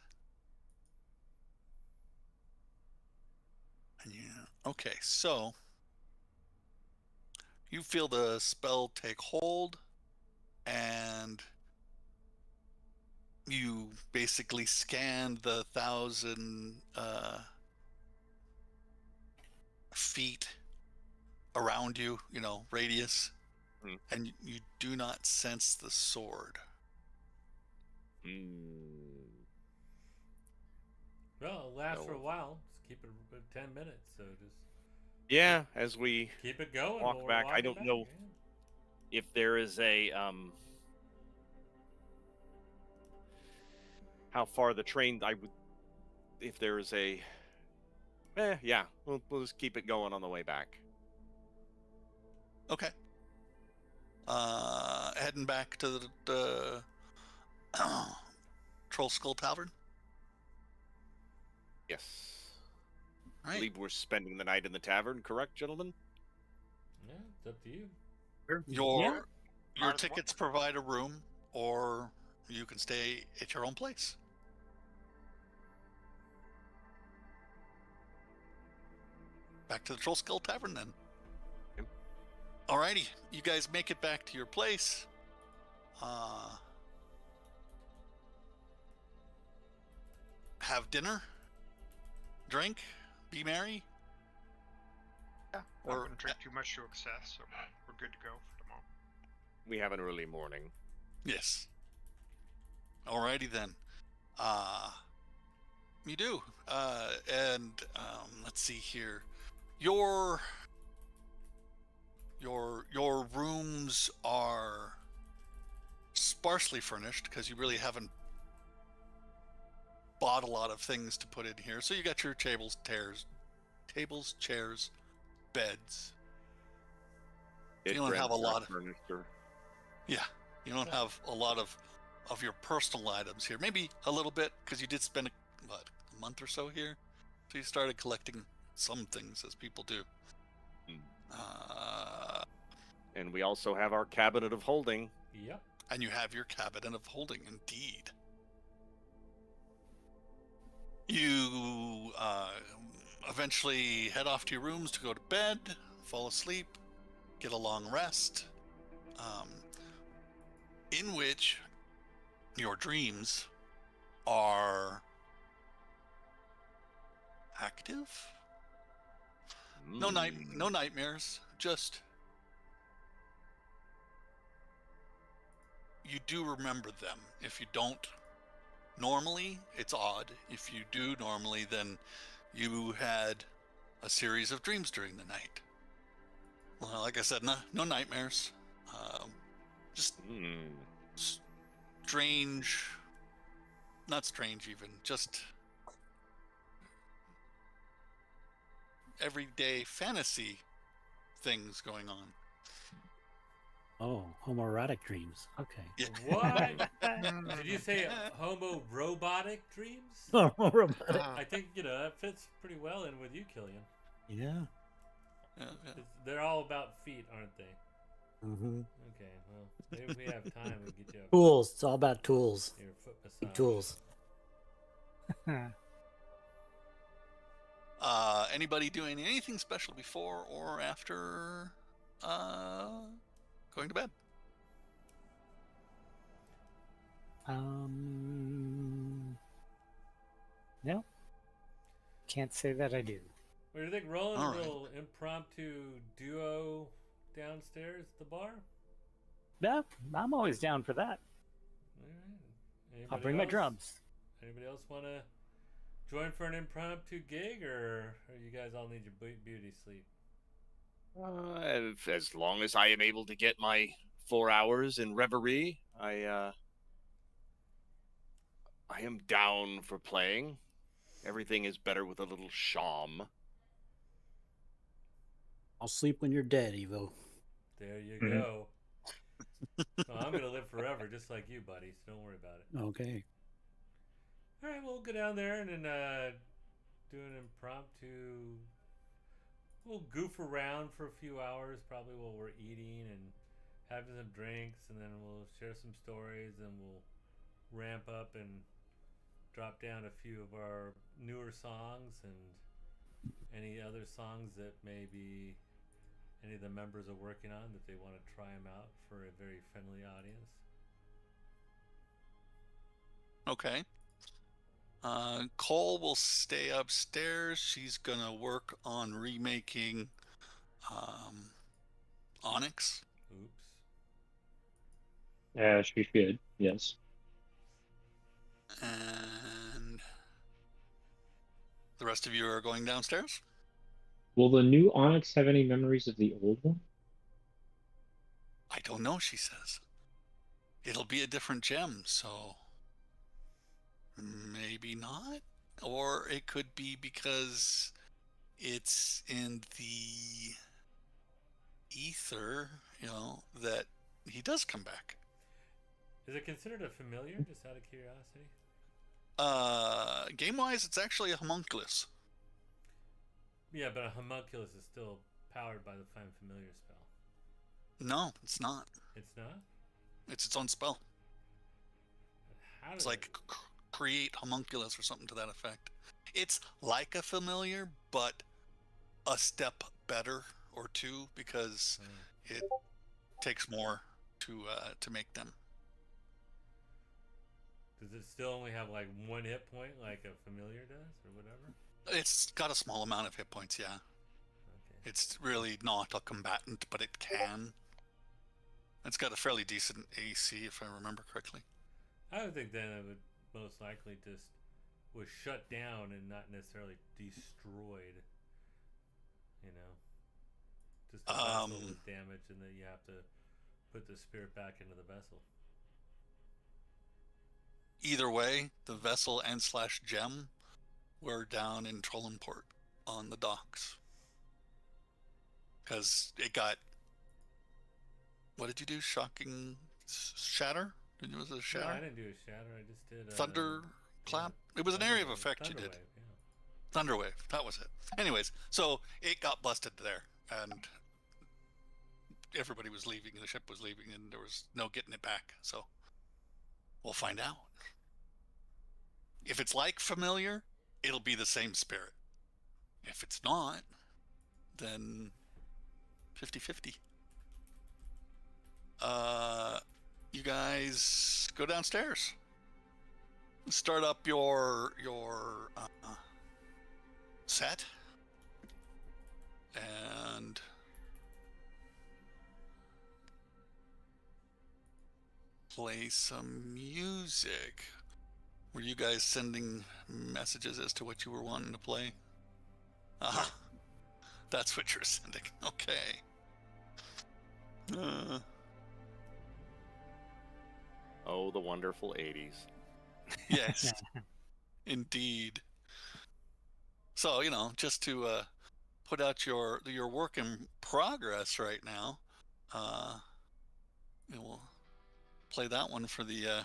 And okay, so you feel the spell take hold, and you basically scanned the 1,000 feet around you, radius, and you do not sense the sword. Well, it'll last for a while. Just keep it 10 minutes, so just... Yeah, as we keep it going. Walk back. I don't know if there is a... how far the train... if there is a Yeah, we'll just keep it going on the way back. Okay. Heading back to the Troll Skull Tavern. Yes. All I right. believe we're spending the night in the tavern, correct, gentlemen? Yeah, it's up to you. Your Part of the tickets provide a room, or you can stay at your own place. Back to the Troll Skull Tavern then. Yep. Alrighty, you guys make it back to your place. Have dinner, drink, be merry. Yeah, I'm Or- not going to drink too much to excess, so we're good to go for tomorrow. We have an early morning. Yes. Alrighty then. You do. And let's see here. Your rooms are sparsely furnished because you really haven't bought a lot of things to put in here. So you got your tables, chairs, beds. You don't have a lot of furniture. Yeah, you don't have a lot of your personal items here. Maybe a little bit because you did spend a month or so here, so you started collecting some things as people do. And we also have our cabinet of holding. Yep. And you have your cabinet of holding, indeed. You eventually head off to your rooms to go to bed, fall asleep, get a long rest, in which your dreams are active. No nightmares, just you do remember them. If you don't normally, it's odd. If you do normally, then you had a series of dreams during the night. Well, like I said, no nightmares. Just strange, not strange even, just everyday fantasy things going on. Oh, homoerotic dreams. Okay. Yeah. What? Did you say homo robotic dreams? Homoerotic. I think, that fits pretty well in with you, Killian. Yeah. They're all about feet, aren't they? Mm-hmm. Okay, well, maybe if we have time, we can get you Tools. It's all about tools. your foot massage. Tools. Anybody doing anything special before or after going to bed? No. Can't say that I do. What do you think? Rolling All a right. little impromptu duo downstairs at the bar? Yeah, I'm always down for that. All right. I'll Anybody bring my else? drums. Anybody else want to join for an impromptu gig, or you guys all need your beauty sleep? As long as I am able to get my 4 hours in reverie, I am down for playing. Everything is better with a little sham. I'll sleep when you're dead, Evo. There you Mhm. go. Well, I'm gonna live forever, just like you, buddy. So don't worry about it. Okay. All right, we'll go down there and then do an impromptu. We'll goof around for a few hours, probably while we're eating and having some drinks, and then we'll share some stories, and we'll ramp up and drop down a few of our newer songs and any other songs that maybe any of the members are working on that they want to try them out for a very friendly audience. Okay. Cole will stay upstairs. She's gonna work on remaking Onyx. Oops. She should, yes. And the rest of you are going downstairs? Will the new Onyx have any memories of the old one? I don't know, she says. It'll be a different gem, so maybe not. Or it could be because it's in the ether, that he does come back. Is it considered a familiar, just out of curiosity? Game-wise, it's actually a homunculus. Yeah, but a homunculus is still powered by the Find Familiar spell. No, it's not. It's not? It's its own spell. How It's does like create homunculus or something to that effect. It's like a familiar, but a step better or two, because it takes more to make them. Does it still only have like one hit point like a familiar does or whatever? It's got a small amount of hit points, yeah. Okay. It's really not a combatant, but it can. It's got a fairly decent AC, if I remember correctly. I would think then it would most likely just was shut down and not necessarily destroyed. Just the vessel was damaged, and then you have to put the spirit back into the vessel. Either way, the vessel and /gem were down in Trollenport on the docks. Because it got... What did you do? Shocking shatter? Was it a shatter? No, I didn't do a shatter. I just did Thunder clap? It was an area of effect you did. Thunderwave, that was it. Anyways, so it got busted there, and everybody was leaving, the ship was leaving, and there was no getting it back. So we'll find out. If it's like familiar, it'll be the same spirit. If it's not, then 50-50. You guys go downstairs. Start up your set, and play some music. Were you guys sending messages as to what you were wanting to play? Ah, that's what you're sending. Okay. Oh, the wonderful 80s. Yes, indeed. So, just to put out your work in progress right now, we'll play that one for the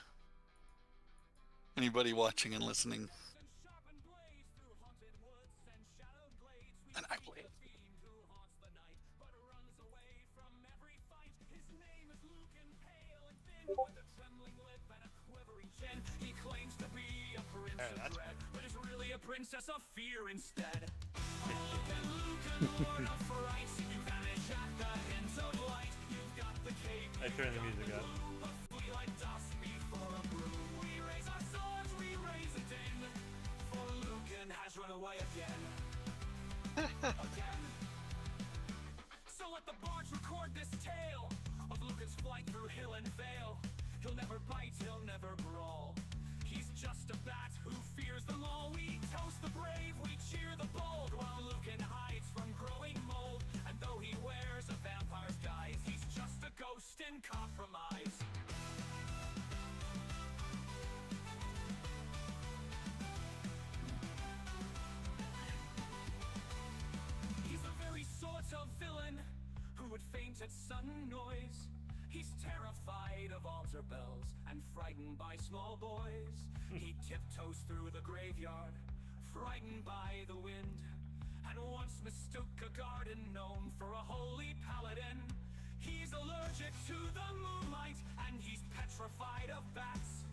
anybody watching and listening. And I play it. Princess of fear instead. I turned the music up. Has run away again. So let the barge record this tale of Lucan's flight through hill and vale. He'll never bite, he'll never brawl. He's just a bat who fears them all. We toast the brave, we cheer the bold, while Lucan hides from growing mold. And though he wears a vampire's guise, he's just a ghost in compromise. He's the very sort of villain who would faint at sudden noise. He's terrified of altar bells and frightened by small boys. He tiptoes through the graveyard, frightened by the wind, and once mistook a garden gnome for a holy paladin. He's allergic to the moonlight, and he's petrified of bats.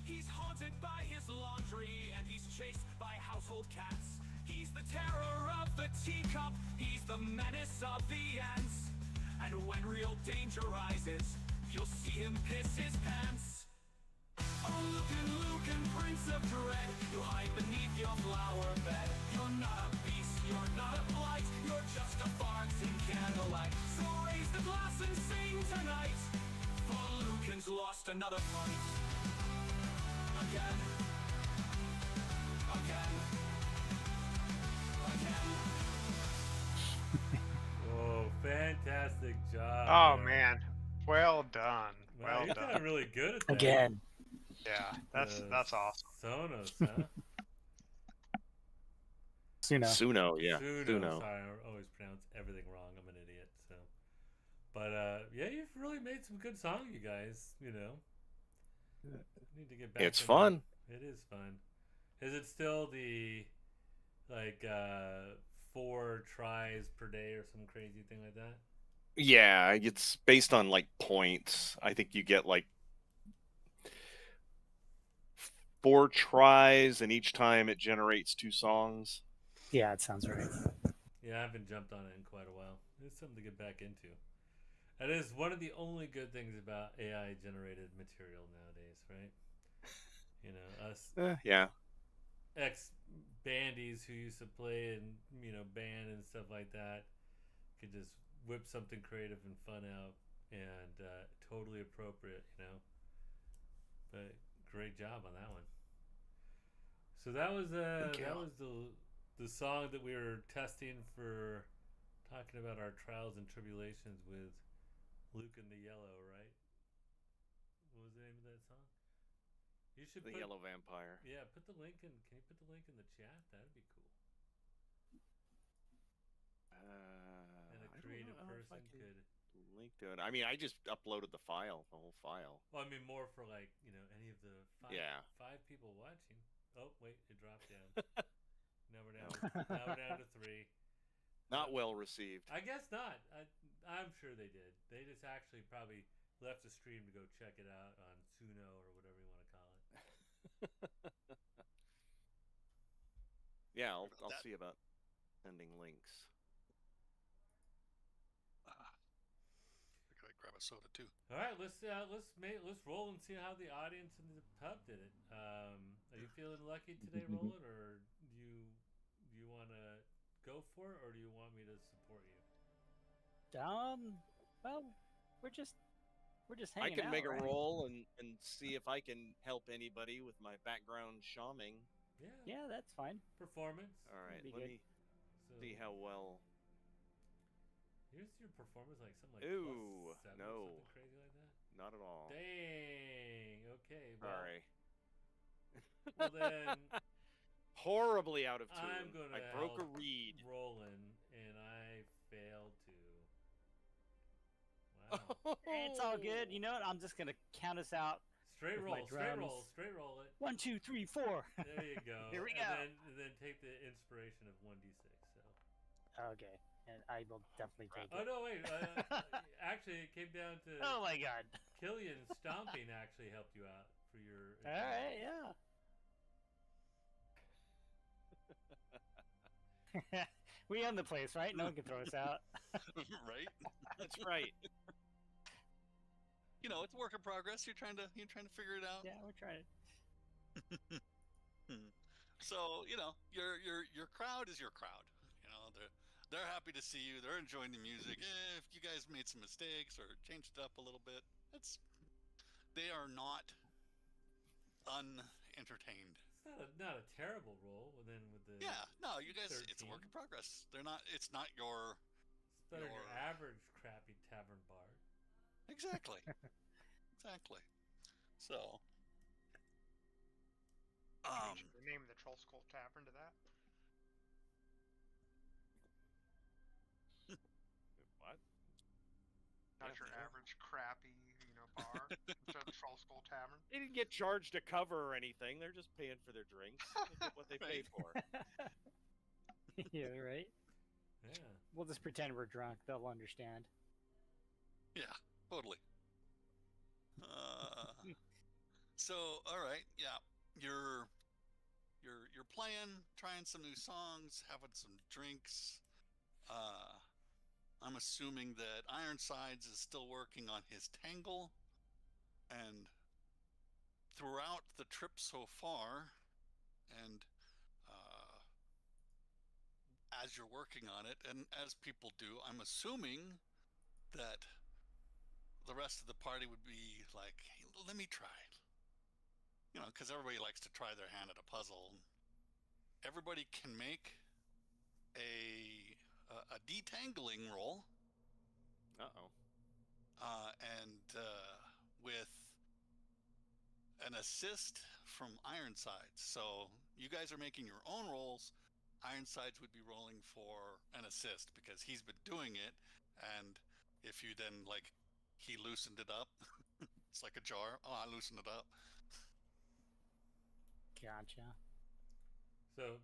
He's haunted by his laundry, and he's chased by household cats. He's the terror of the teacup, he's the menace of the ants. And when real danger rises, you'll see him piss his pants. Oh, Lucan, Prince of Dread, you hide beneath your flower bed. You're not a beast, you're not a blight, you're just a fox in candlelight. So raise the glass and sing tonight, for Lucan's lost another fight. Again. Again. Again. Whoa, fantastic job. Oh, man. Well done. Wow, Well you're done. doing really good at that. Again. Yeah, that's awesome. Sonos, huh? Suno, yeah. Suno. Sorry, I always pronounce everything wrong. I'm an idiot. So, but yeah, you've really made some good songs, you guys. You know, I need to get back. It's in fun. there. It is fun. Is it still the like 4 tries per day or some crazy thing like that? Yeah, it's based on like points. I think you get like 4 tries, and each time it generates 2 songs. Yeah, it sounds right. Yeah, I haven't jumped on it in quite a while. It's something to get back into. That is one of the only good things about AI generated material nowadays, right? You know, us Yeah. ex bandies who used to play in, you know, band and stuff like that could just whip something creative and fun out and totally appropriate, you know. But great job on that one. So that was the song that we were testing for talking about our trials and tribulations with Luke and the Yellow, right? What was the name of that song? You should The Yellow Vampire. Yeah, put the link in. Can you put the link in the chat? That'd be cool. And a creative person could link to it. I mean, I just uploaded the file, the whole file. Well, I mean more for like, you know, any of the five people watching. Oh, wait, it dropped down. now we're down to 3. Not well received. I guess not. I'm sure they did. They just actually probably left the stream to go check it out on Suno or whatever you want to call it. Yeah, I'll see about sending links. I could grab a soda too. All right, let's roll and see how the audience in the pub did it. Are you feeling lucky today, Roland, or do you want to go for it, or do you want me to support you? Well, we're just hanging out. I can make right? a roll and see if I can help anybody with my background shamming. Yeah, that's fine. Performance. All right, let me see how well. Here's your performance, like something like Ooh, +7 no, or something crazy like that. Not at all. Dang. Okay. Well, Sorry. Well then, horribly out of tune. I'm gonna I broke a reed. Rolling, and I failed to. Wow. It's all good. You know what? I'm just gonna count us out. Straight roll it. 1, 2, 3, 4. There you go. Here we go. And then take the inspiration of 1d6. So. Okay, and I will definitely take it. Oh no, wait. Actually, it came down to. Oh my God. Killian stomping actually helped you out for your. All right, yeah. We own the place, right? No one can throw us out. Right? That's right. You know, it's a work in progress. You're trying to figure it out. Yeah, we're trying. So, you know, your crowd is your crowd. You know, they're happy to see you. They're enjoying the music. If you guys made some mistakes or changed it up a little bit, they are not unentertained. It's not a terrible role. Then with the no, you guys, 13. it's a work in progress. It's not your. It's not your average crappy tavern bar. Exactly. Exactly. So. Should we name the Troll Skull Tavern to that? What? Not your average crappy, bar. So the Troll Skull Tavern. They didn't get charged a cover or anything. They're just paying for their drinks. They get what they paid for. Yeah, right? Yeah. We'll just pretend we're drunk. They'll understand. Yeah, totally. So, all right, yeah, you're playing, trying some new songs, having some drinks. I'm assuming that Ironsides is still working on his tangle, and throughout the trip so far, and as you're working on it, and as people do, I'm assuming that the rest of the party would be like, hey, let me try it. You know, because everybody likes to try their hand at a puzzle. Everybody can make a detangling roll. Uh-oh. And with an assist from Ironsides. So you guys are making your own rolls, Ironsides would be rolling for an assist because he's been doing it, and if you then like he loosened it up, it's like a jar. Oh, I loosened it up. Gotcha. So,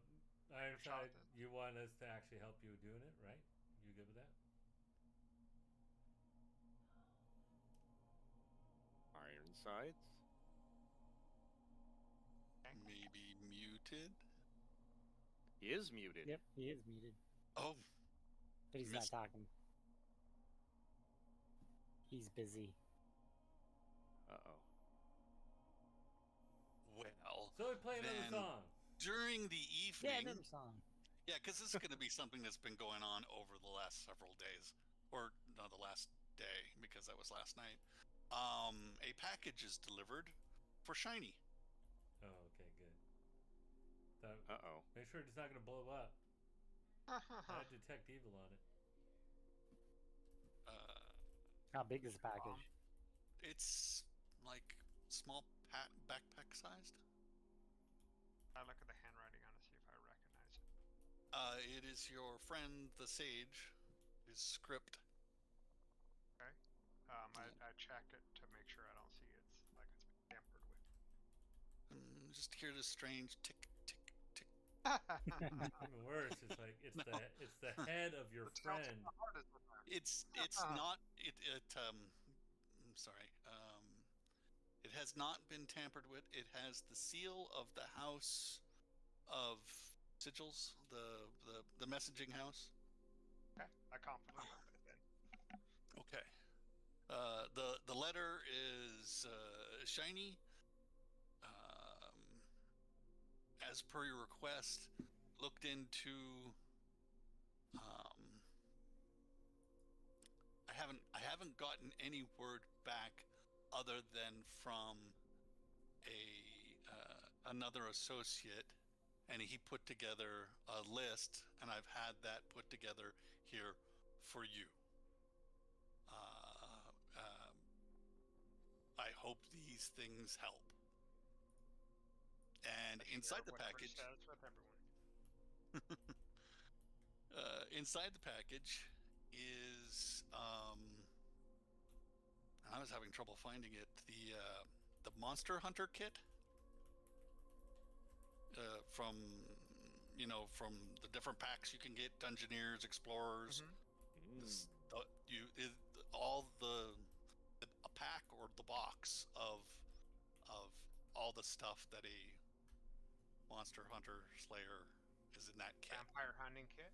Ironside, shot this. you want us to actually help you doing it, right? You good with that? Ironsides. Maybe muted. He is muted. Yep, he is muted, Oh, but he's Missed. not talking. He's busy. Uh-oh. well. So we play another Then- song. During the Yeah, evening, another song. yeah, because this is going to be something that's been going on over the last several days, or no, the last day because that was last night. A package is delivered for Shiny. Oh, okay, good. That, Uh-oh. make sure it's not going to blow up. I detect evil on it. How big is the package? It's like small backpack sized. I look at the handwriting on it, see if I recognize it. It is your friend the sage. His script. Okay. I check it to make sure I don't see it's like it's been tampered with. Just hear this strange tick, tick, tick. Even worse, it's like it's the head of your The telltale friend. heart is in there. It's not I'm sorry. It has not been tampered with. It has the seal of the house of sigils, the messaging house. Okay, I confidently open it then. Okay. The letter is shiny. As per your request, looked into. I haven't gotten any word back other than from another associate, and he put together a list, and I've had that put together here for you. I hope these things help. And I share inside the whatever package, says with everyone. inside the package is I was having trouble finding it. The Monster Hunter kit from the different packs you can get, Dungeoneers, Explorers. Mm. A pack or the box of all the stuff that a Monster Hunter Slayer is in that kit. Vampire hunting kit.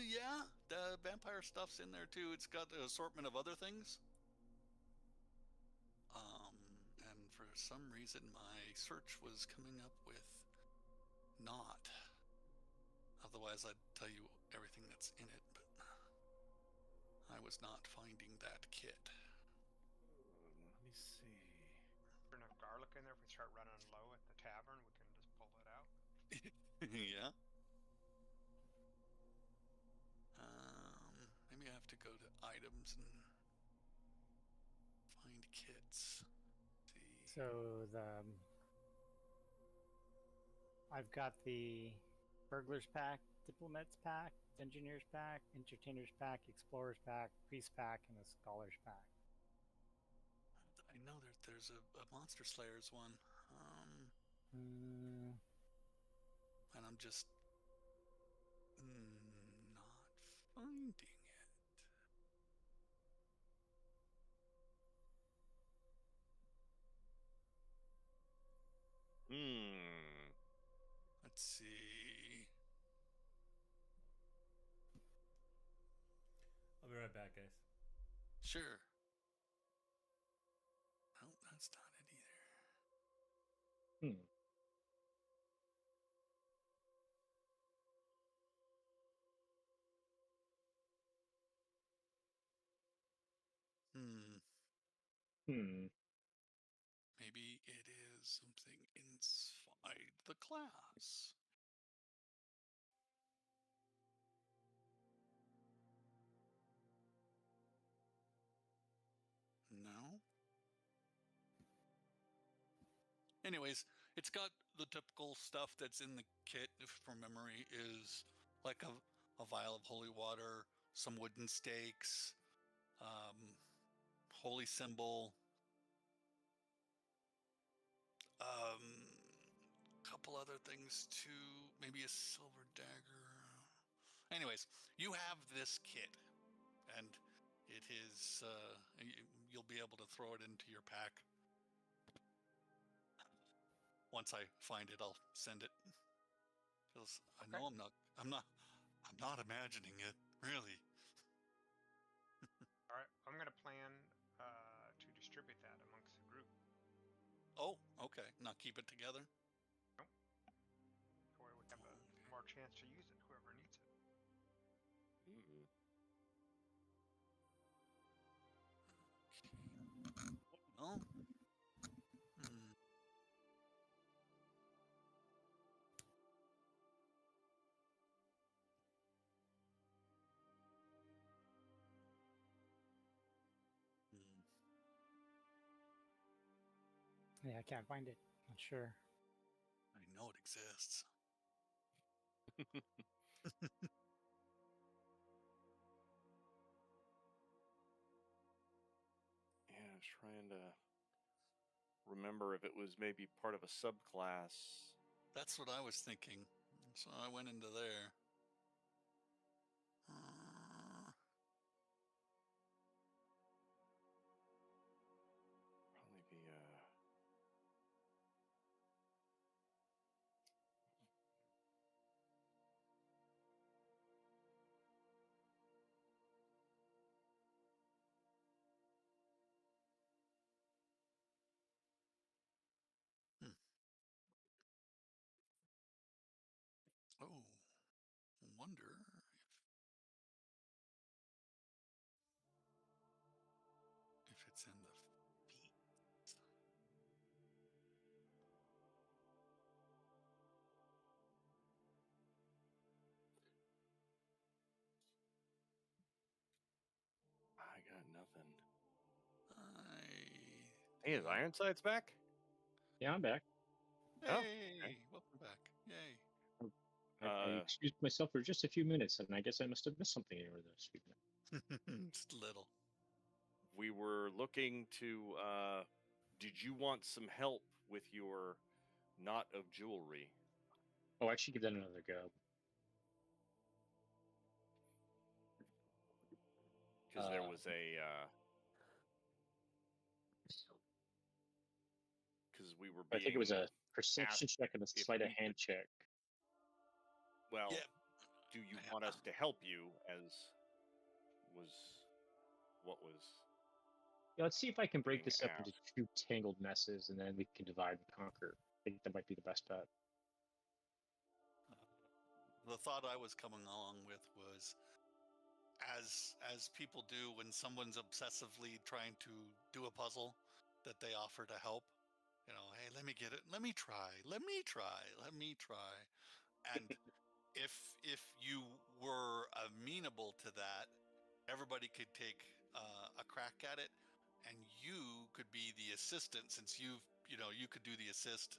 Yeah, the vampire stuff's in there too. It's got an assortment of other things. And for some reason my search was coming up with not. Otherwise I'd tell you everything that's in it, but I was not finding that kit. Let me see. Is there enough garlic in there? If we start running low at the tavern, we can just pull it out. Yeah. Maybe I have to go to items and find kits. See. So I've got the Burglars Pack, Diplomats Pack, Engineers Pack, Entertainers Pack, Explorers Pack, Priest Pack, and a Scholars Pack. I know there's a Monster Slayers one. Mm, And I'm just not finding it. Let's see. I'll be right back, guys. Sure. No, that's not it either. Maybe it is something inside the class. No? Anyways, It's got the typical stuff that's in the kit, if from memory, is like a vial of holy water, some wooden stakes, holy symbol, couple other things too, maybe a silver dagger. Anyways, you have this kit, and it is you'll be able to throw it into your pack. Once I find it, I'll send it. Because I know I'm not imagining it, really. All right, I'm gonna plan to distribute that amongst the group. Oh, okay. Now keep it together. Nope. Where we have a more chance to use it, whoever needs it. Mm. Well, hmm. Hmm. Yeah, I can't find it. Not sure. I know it exists. Yeah, I was trying to remember if it was maybe part of a subclass. That's what I was thinking. So I went into there. Probably be Hmm. Oh, wonder if it's in the feet. I got nothing. I Hey, is Ironside's back? Yeah, I'm back. Oh, Hey, welcome back. Yay. I excused myself for just a few minutes, and I guess I must have missed something over those few minutes. Just a little. we were looking to. Did you want some help with your knot of jewelry? Oh, I should give that another go. Because there was a. Because we were being. I think it was a perception asked check and a if sleight of we hand could- check. Well, Yeah. do you want us to help you? As was what was. Yeah, let's see if I can break being this up into asked. 2 tangled messes, and then we can divide and conquer. I think that might be the best bet. The thought I was coming along with was, as people do when someone's obsessively trying to do a puzzle, that they offer to help. You know, hey, let me get it. Let me try. Let me try. Let me try. And if you were amenable to that, everybody could take a crack at it, and you could be the assistant, since you could do the assist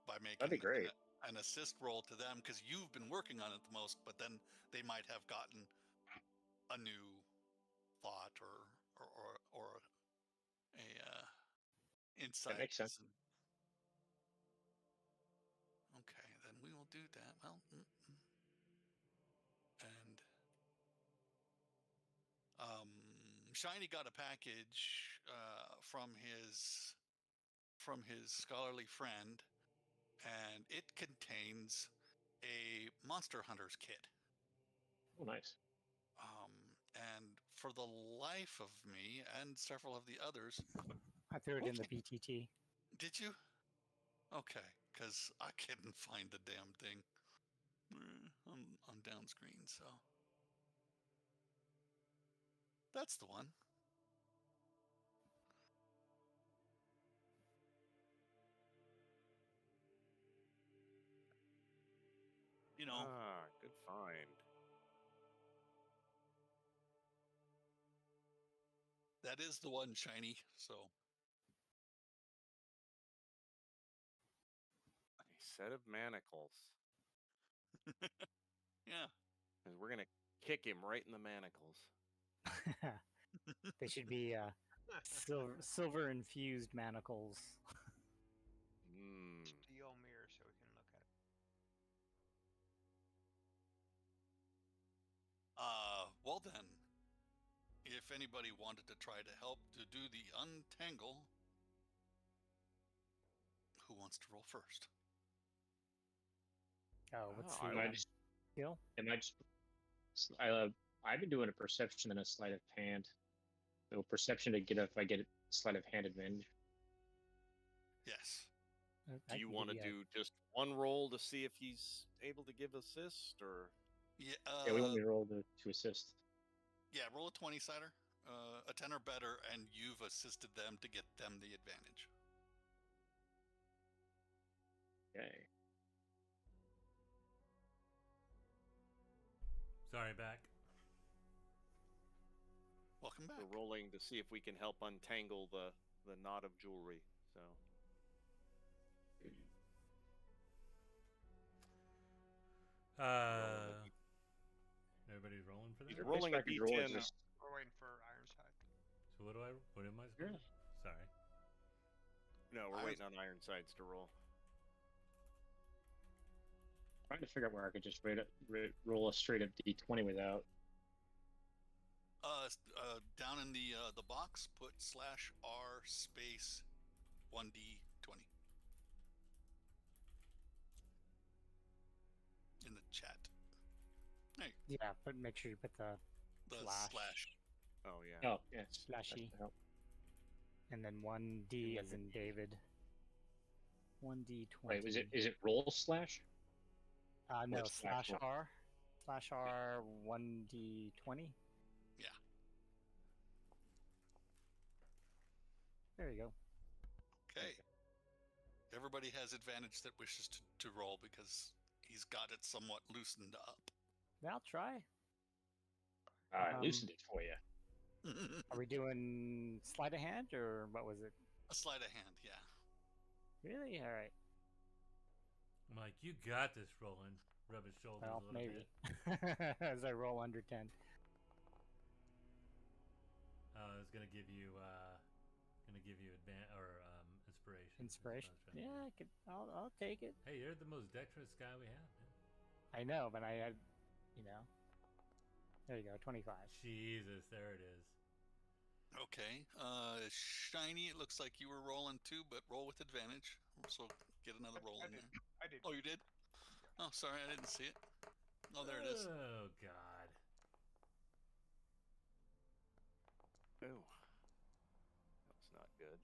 by That'd be making great. an assist roll to them, because you've been working on it the most, but then they might have gotten a new thought or a insight. That makes sense. Okay, then we will do that. Well, and Shiny got a package from his scholarly friend, and it contains a Monster Hunter's kit. Oh, nice. And for the life of me and several of the others, I threw it in the BTT. did you? Okay, because I couldn't find the damn thing on down screen, so that's the one. You know, Ah, good find. that is the one, Shiny. So set of manacles. Yeah. Because we're going to kick him right in the manacles. They should be silver infused manacles. Mm. Steel mirror so we can look at it. Well then, if anybody wanted to try to help to do the untangle, who wants to roll first? Oh, what's Oh, the Am I just, skill? am I just, I've been doing a perception and a sleight of hand. So perception to get if I get a sleight of hand advantage. Yes. Do you want to do just one roll to see if he's able to give assist, or? Yeah. Yeah, we want me to roll to assist. Yeah. Roll a 20-sider, a 10 or better, and you've assisted them to get them the advantage. Okay. Sorry, back. Welcome back. We're rolling to see if we can help untangle the knot of jewelry. So. Everybody's rolling for These that? are Rolling a best I could roll D10. is We're waiting for Ironside. So what am I supposed to? Sorry. No, we're waiting on Ironsides to roll. trying to figure out where I could just roll a straight up D20 without. Down in the box, put /R space 1D20 in the chat. Hey, Yeah, but make sure you put the the Slash. Oh yeah. Oh, yeah. Slashy. Help. and then 1D as in David. 1D20. Wait, is it roll slash? No, What's slash /R. /R 1D20. Yeah. There you go. Okay. Everybody has advantage that wishes to roll because he's got it somewhat loosened up. I'll try. I loosened it for you. Are we doing sleight of hand or what was it? A sleight of hand, yeah. Really? All right. I'm like, you got this, Roland. Rub his shoulders Well, a little maybe. bit. As I roll under 10. It's gonna give you inspiration. Inspiration? That's what I was trying to Yeah, do. I could. I'll take it. Hey, you're the most dexterous guy we have, man. I know, but I had, There you go, 25. Jesus, there it is. Okay. Shiny, it looks like you were rolling too, but roll with advantage. So get another roll in there. I did. Oh, you did? Oh, sorry, I didn't see it. Oh, there it is. Oh, God. Oh. That's not good.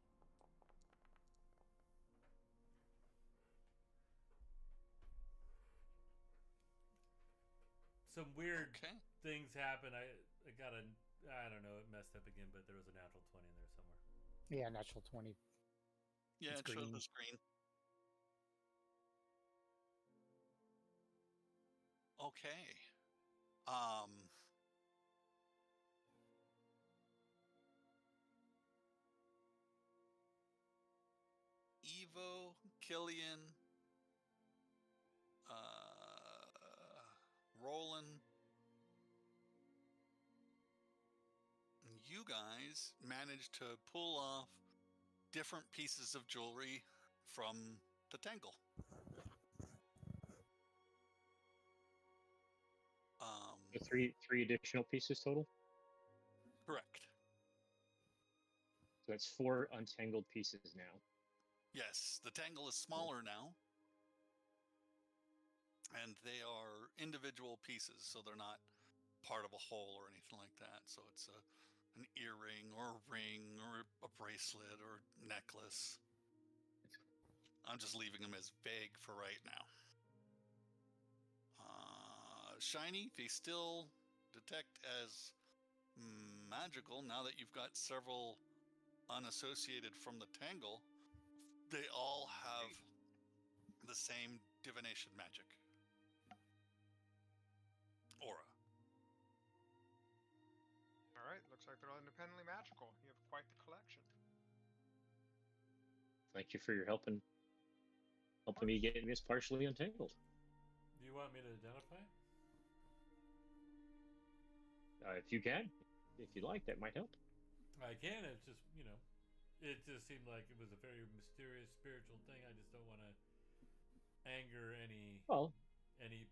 Some weird Okay. things happen. I don't know, it messed up again, but there was a natural 20 in there somewhere. Yeah, natural 20. Yeah, It's it showed green. the screen. Okay. Evo, Killian, Roland, you guys managed to pull off different pieces of jewelry from the tangle. The three additional pieces total. Correct. So that's 4 untangled pieces now. Yes, the tangle is smaller now. And they are individual pieces, so they're not part of a whole or anything like that. So it's an earring or a ring or a bracelet or necklace. I'm just leaving them as vague for right now. Shiny, they still detect as magical now that you've got several unassociated from the tangle. They all have the same divination magic aura. All right, looks like they're all independently magical. You have quite the collection. Thank you for your help in helping me get this partially untangled. Do you want me to identify? If you can, if you like, that might help. I can. It's just, it just seemed like it was a very mysterious spiritual thing. I just don't want to anger any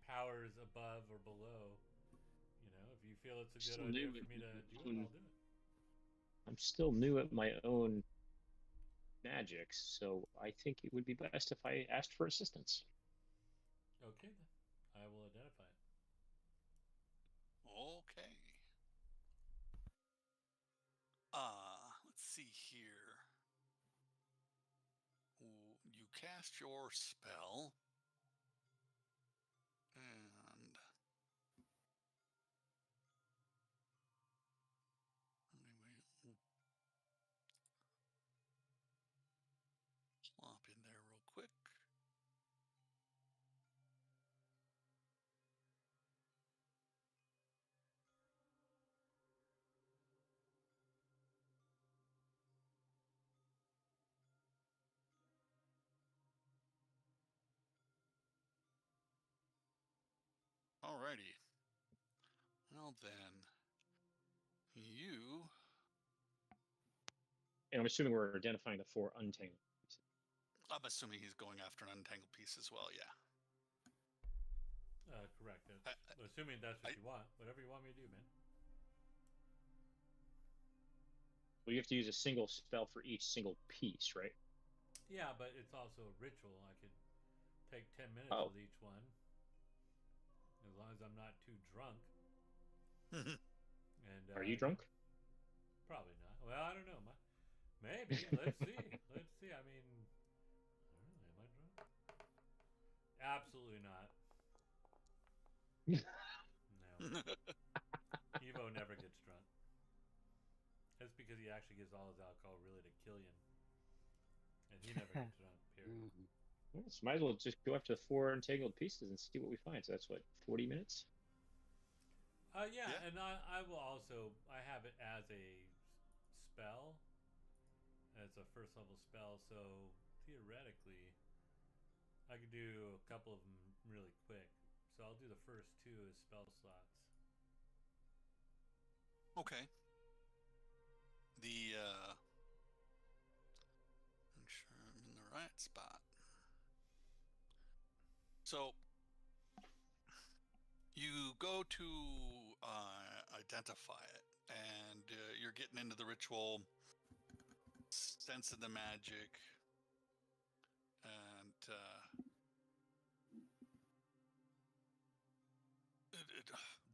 powers above or below. If you feel it's a good idea for me to do it, I'll do it. I'm still new at my own magics, so I think it would be best if I asked for assistance. Okay, then. I will identify it. Okay. Let's see here. Ooh, you cast your spell, and anyway, plop in there real quick. Alrighty. Well then, you. And I'm assuming we're identifying the 4 untangled pieces. I'm assuming he's going after an untangled piece as well. Yeah. Correct. Assuming that's what you want. Whatever you want me to do, man. Well, you have to use a single spell for each single piece, right? Yeah, but it's also a ritual. I could take 10 minutes with each one. As long as I'm not too drunk. And Are you drunk? Probably not. Well, I don't know. Maybe. Let's see. Let's see. I mean, I don't know. Am I drunk? Absolutely not. No. Evo never gets drunk. That's because he actually gives all his alcohol really to Killian. And he never gets drunk, period. Well, so might as well just go after the 4 untangled pieces and see what we find. So that's what, 40 minutes? Yeah, and I will also, I have it as a spell. As a first level spell, so theoretically, I could do a couple of them really quick. So I'll do the first 2 as spell slots. Okay. Make sure I'm in the right spot. So you go to identify it, and you're getting into the ritual, sensing the magic, and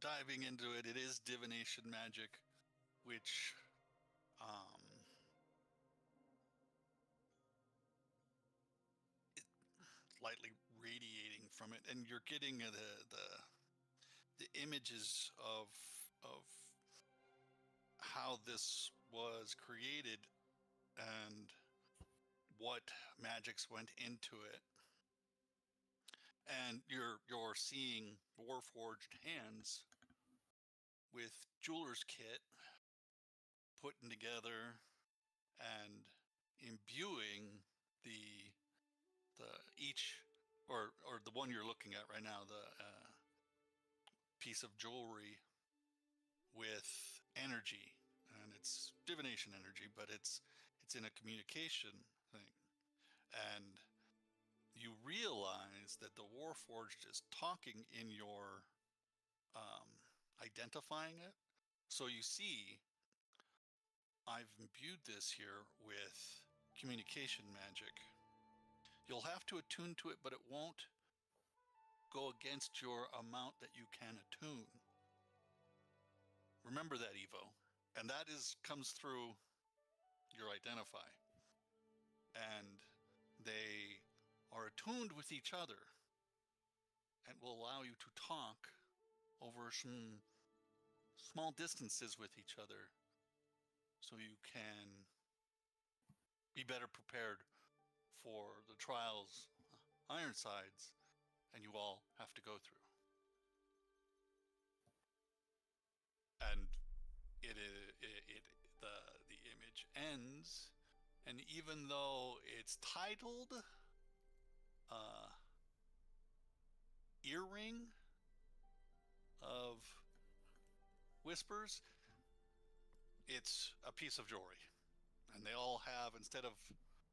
diving into it. It is divination magic, which lightly radiating from it, and you're getting the images of how this was created and what magics went into it. And you're seeing warforged hands with jeweler's kit putting together and imbuing the each or the one you're looking at right now, the piece of jewelry with energy, and it's divination energy, but it's in a communication thing. And you realize that the Warforged is talking in your identifying it. So you see, I've imbued this here with communication magic. You'll have to attune to it, but it won't go against your amount that you can attune. Remember that, Evo. And that comes through your identify. And they are attuned with each other and will allow you to talk over some small distances with each other so you can be better prepared for the trials Ironsides and you all have to go through. And the image ends, and even though it's titled earring of whispers. It's a piece of jewelry, and they all have, instead of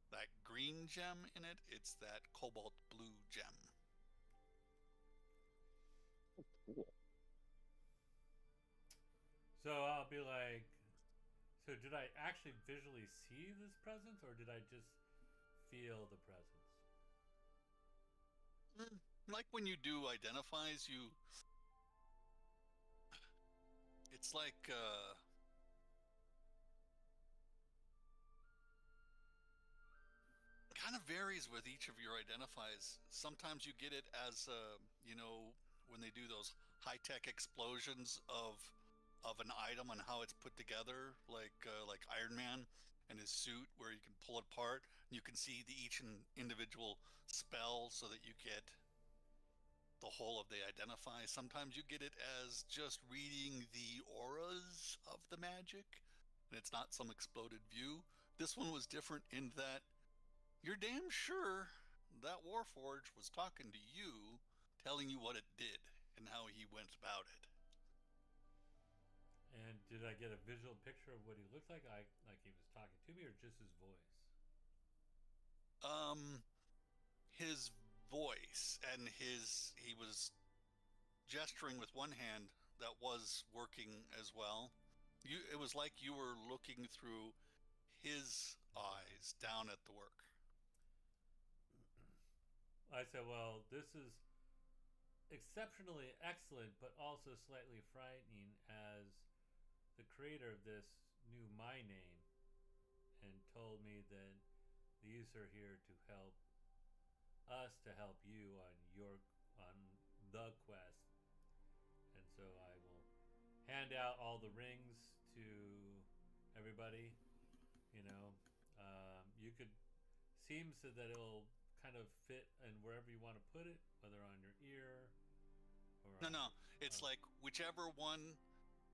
that green gem in it, it's that cobalt blue gem. Cool. So I'll be like, so did I actually visually see this presence, or did I just feel the presence? Like when you do identifies, it's like kind of varies with each of your identifies. Sometimes you get it as when they do those high-tech explosions of an item and how it's put together, like Iron Man and his suit, where you can pull it apart and you can see each individual spell, so that you get the whole of the identify. Sometimes you get it as just reading the auras of the magic, and it's not some exploded view. This one was different in that you're damn sure that Warforged was talking to you, telling you what it did and how he went about it. And did I get a visual picture of what he looked like? Like he was talking to me, or just his voice? His voice, and he was gesturing with one hand that was working as well. It was like you were looking through his eyes down at the work. I said, well, this is exceptionally excellent, but also slightly frightening, as the creator of this knew my name and told me that these are here to help us, to help you on the quest. And so I will hand out all the rings to everybody. You could, seems that it'll kind of fit in wherever you want to put it, whether on your ear or No, it's like whichever one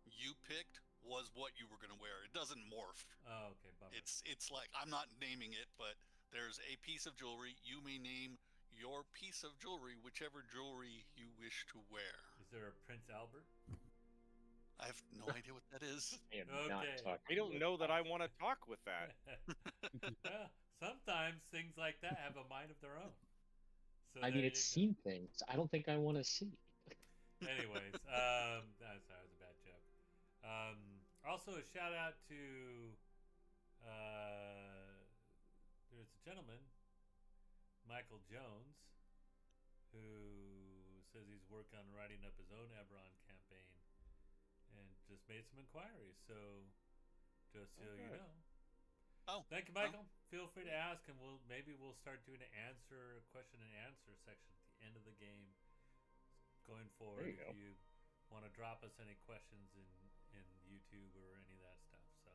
you picked was what you were going to wear. It doesn't morph. Oh, okay, bummer. It's like, I'm not naming it, but there's a piece of jewelry. You may name your piece of jewelry whichever jewelry you wish to wear. Is there a Prince Albert? I have no idea what that is. I am Okay. not talking. I don't know that I want to talk with that. Well, sometimes things like that have a mind of their own. So I mean, it's seen things. I don't think I want to see. Anyways, sorry, that was a bad joke. Also, a shout out to there's a gentleman, Michael Jones, who says he's working on writing up his own Eberron campaign, and just made some inquiries. So, just so you know. Oh, Thank you, Michael. Feel free to ask, and maybe we'll start doing a question and answer section at the end of the game. Going forward, if you want to drop us any questions in YouTube or any of that stuff. So,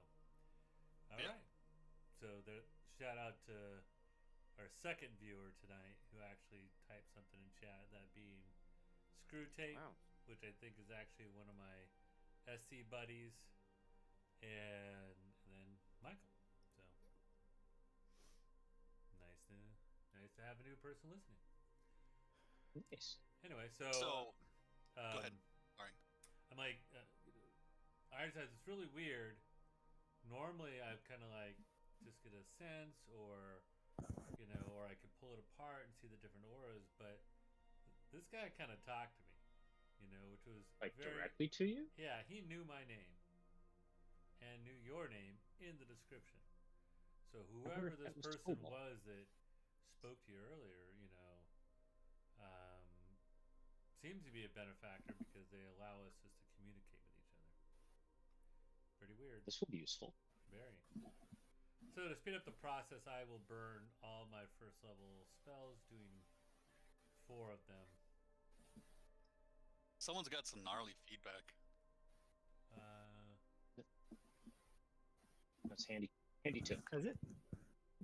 all right. So, shout out to our second viewer tonight who actually typed something in chat, that being Screw Tape, which I think is actually one of my SC buddies, and then Michael. So, nice to have a new person listening. Nice. Anyway, so go ahead. All right. I'm like, Ironside, it's really weird. Normally, I kind of like just get a sense, or or I could pull it apart and see the different auras. But this guy kind of talked to me, which was like directly to you. Yeah, he knew my name and knew your name in the description. So whoever this person was that spoke to you earlier, seems to be a benefactor, because they allow us just to communicate with each other. Pretty weird. This will be useful. Very. So to speed up the process, I will burn all my first level spells, doing 4 of them. Someone's got some gnarly feedback. That's handy tip. Is it?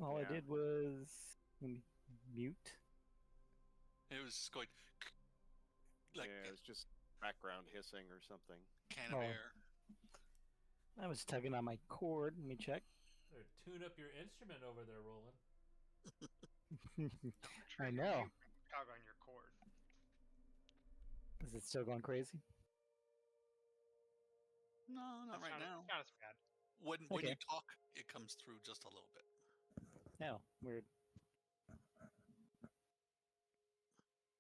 All I did was mute. It was just going like it was just background hissing or something. Can of air. I was tugging on my cord. Let me check. Or tune up your instrument over there, Roland. I Trigger know. you when you tug on your cord. Is it still going crazy? No, not right now. Not as bad. When Okay. you talk, it comes through just a little bit. No, weird.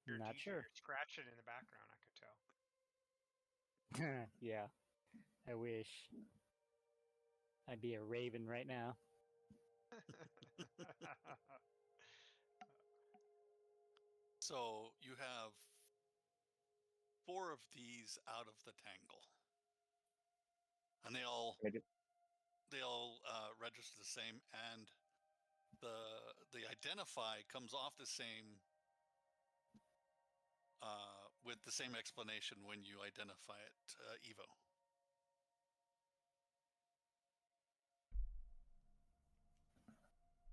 You're a Not DJ, sure. You're scratching in the background, I could tell. Yeah, I wish. I'd be a raven right now. So you have 4 of these out of the tangle, and they all register the same, and the identify comes off the same with the same explanation when you identify it, Evo.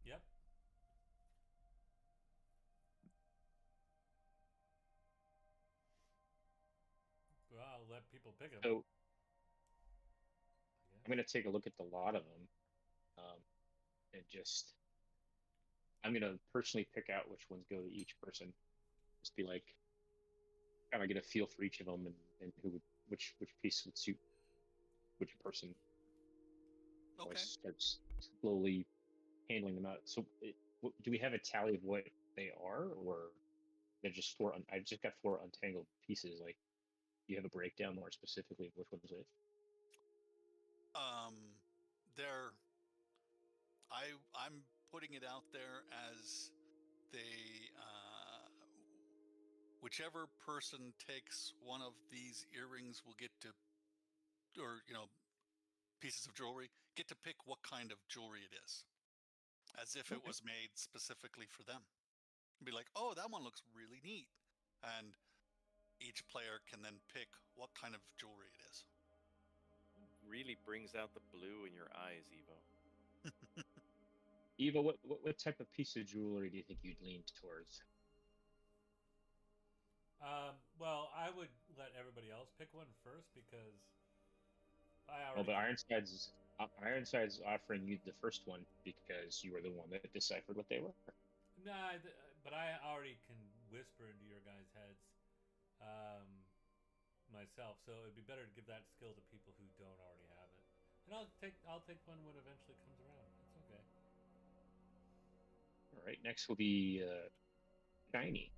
Yep. Well, I'll let people pick them. So I'm gonna take a look at the lot of them, and I'm gonna personally pick out which ones go to each person. Just be like, kind of get a feel for each of them and which piece would suit which person. So I Okay. start slowly handling them out. So do we have a tally of what they are, or they're just 4? I've just got 4 untangled pieces. Like, do you have a breakdown more specifically of which one's it? I'm putting it out there as they whichever person takes one of these earrings will get to, or pieces of jewelry, get to pick what kind of jewelry it is, as if it Okay. was made specifically for them. Be like, oh, that one looks really neat, and each player can then pick what kind of jewelry it is. Really brings out the blue in your eyes, Evo. Eva, what type of piece of jewelry do you think you'd lean towards? Well, I would let everybody else pick one first because I Well, already. but Ironside's offering you the first one because you were the one that deciphered what they were. Nah, but I already can whisper into your guys' heads myself, so it'd be better to give that skill to people who don't already have it. And I'll take one when it eventually comes around. It's okay. All right. Next will be shiny.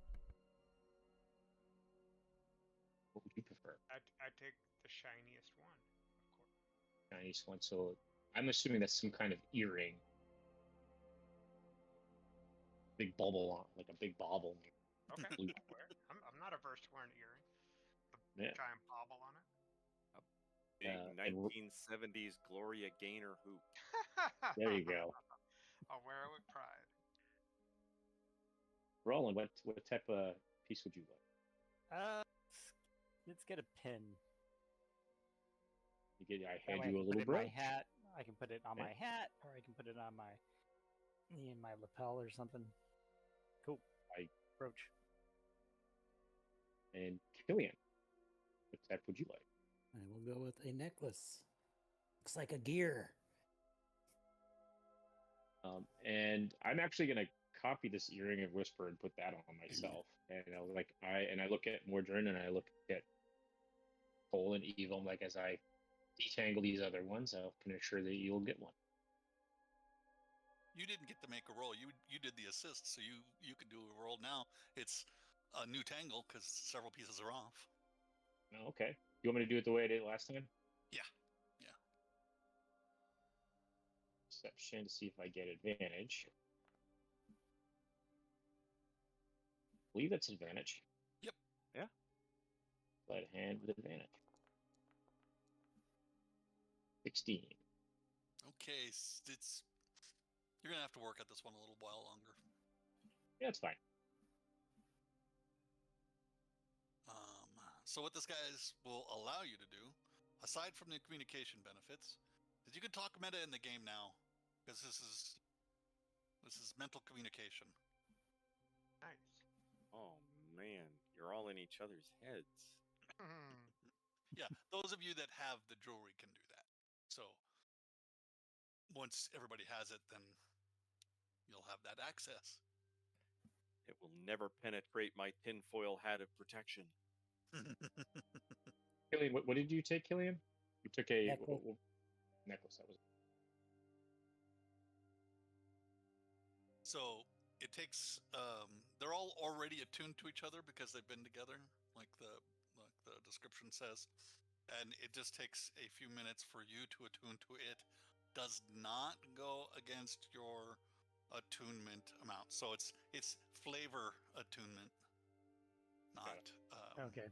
What would you prefer? I'd take the shiniest one, of course. Shiniest one. So I'm assuming that's some kind of earring. Big bubble on, like a big bauble. Okay, Blue. I'll wear it. I'm not averse to wearing an earring. The Yeah. giant bauble on Big and 1970s Gloria Gaynor hoop. it. There you go. I'll wear it with pride. Roland, what type of piece would you like? Let's get a pin. I That hand way I you a can put little it in my brooch. hat. I can put it on Yeah. my hat, or I can put it on my lapel or something. Cool. Brooch. And Killian, what type would you like? I will go with a necklace. Looks like a gear. And I'm actually gonna copy this earring of Whisper and put that on myself. And I look at Mordrin and I look at Cole and Evil. Like, as I detangle these other ones, I can assure that you'll get one. You didn't get to make a roll. You did the assist, so you could do a roll now. It's a new tangle because several pieces are off. Oh, okay. You want me to do it the way I did it last time? Yeah. Perception to see if I get advantage. I believe that's advantage. Yep. Yeah. Sleight of hand with advantage. 16. Okay, you're gonna have to work at this one a little while longer. Yeah, it's fine. So what this guys will allow you to do, aside from the communication benefits, is you can talk meta in the game now, because this is mental communication. Nice. Oh man, you're all in each other's heads. Yeah, those of you that have the jewelry can do that. So once everybody has it, then you'll have that access. It will never penetrate my tinfoil hat of protection. Killian, what did you take, Killian? You took a Necklace. necklace. That was So it takes. They're all already attuned to each other because they've been together, like the description says, and it just takes a few minutes for you to attune to it. Does not go against your attunement amount, so it's flavor attunement, not. Okay.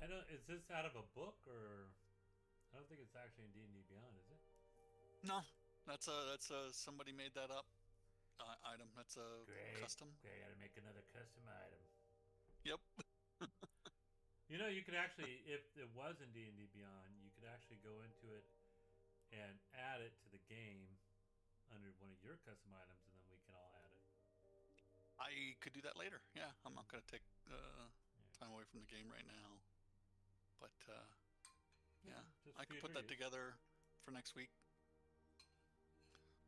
I don't. Is this out of a book or? I don't think it's actually in D&D Beyond, is it? No, that's a somebody made that up item. That's a Great. custom. Okay, I gotta make another custom item. Yep. You know, you could actually, if it was in D&D Beyond, you could actually go into it and add it to the game under one of your custom items, and then we can all add it. I could do that later. Yeah, I'm not gonna take time away from the game right now. But yeah, Just I could future put that use. together for next week,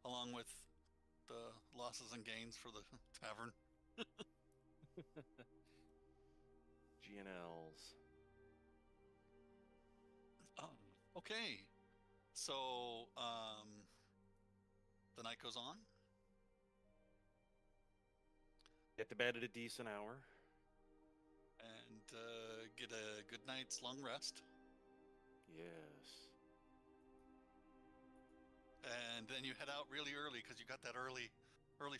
along with the losses and gains for the tavern. GNLs. Okay, so the night goes on. Get to bed at a decent hour. And get a good night's long rest. Yes. And then you head out really early because you got that early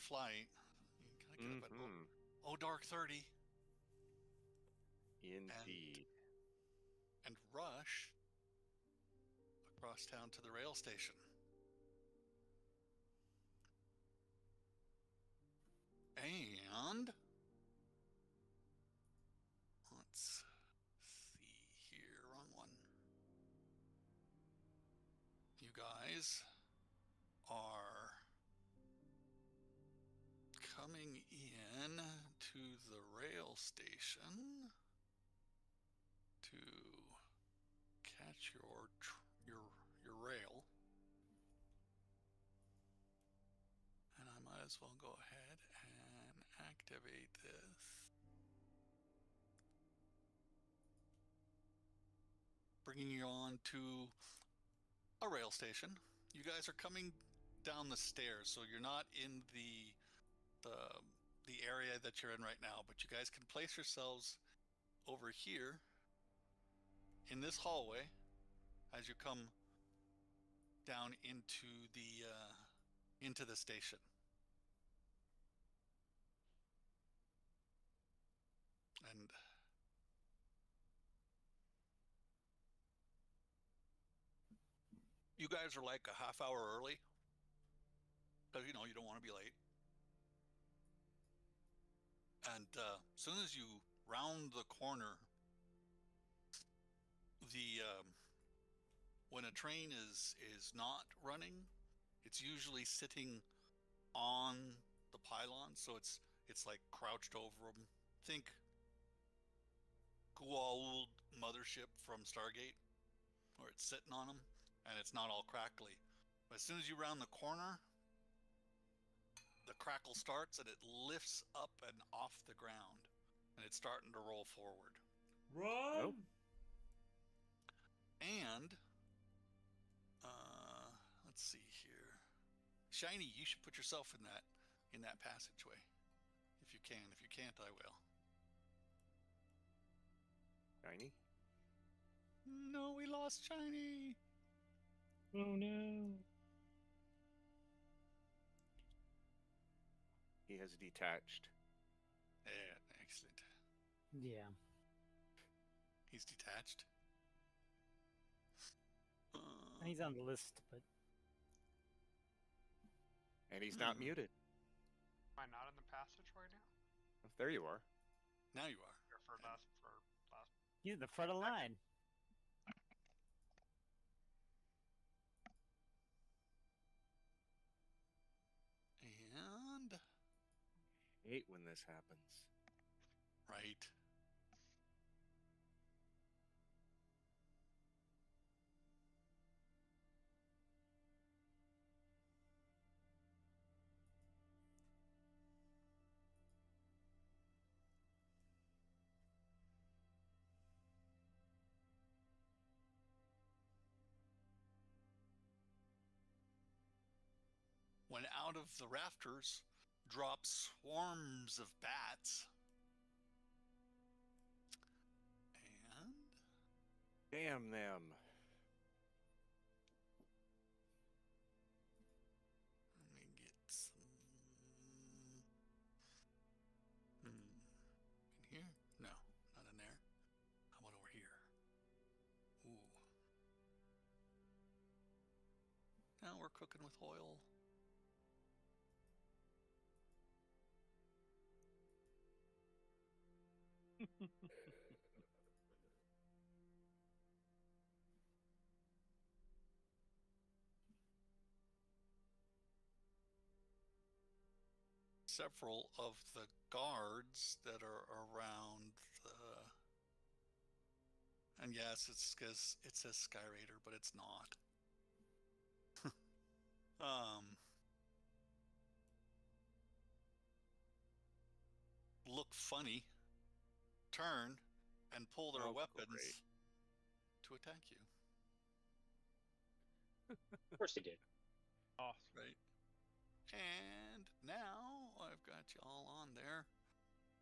flight. You gotta get up at dark 30 Indeed. and rush across town to the rail station. And let's see here, wrong one. You guys are coming in to the rail station to catch your rail. And I might as well go ahead and activate this. Bringing you on to a rail station. You guys are coming down the stairs, so you're not in the area that you're in right now, but you guys can place yourselves over here in this hallway as you come down into the station. And you guys are like a half hour early because you don't want to be late. And as soon as you round the corner, when a train is not running, it's usually sitting on the pylon, so it's like crouched over them. Think cool old mothership from Stargate, where it's sitting on them and it's not all crackly. But as soon as you round the corner, the crackle starts and it lifts up and off the ground, and it's starting to roll forward. Run! Nope. And let's see here, Shiny, you should put yourself in that passageway if you can. If you can't, I will. Shiny. No, we lost Shiny. oh no. He has detached. Yeah, excellent. Yeah. He's detached. He's on the list, but And he's not muted. Am I not in the passageway now? Oh, there you are. Now you are. Or for last. he's at the front of the line. And Hate when this happens. right. when out of the rafters drop swarms of bats. And Damn them. let me get some. In here? No, not in there. How about over here? Ooh. Now we're cooking with oil. Several of the guards that are around the, and yes, it's because it says Sky Raider, but it's not. Look funny, turn, and pull their Oh, weapons great. to attack you. Of course he did. Awesome. Right. And now I've got you all on there.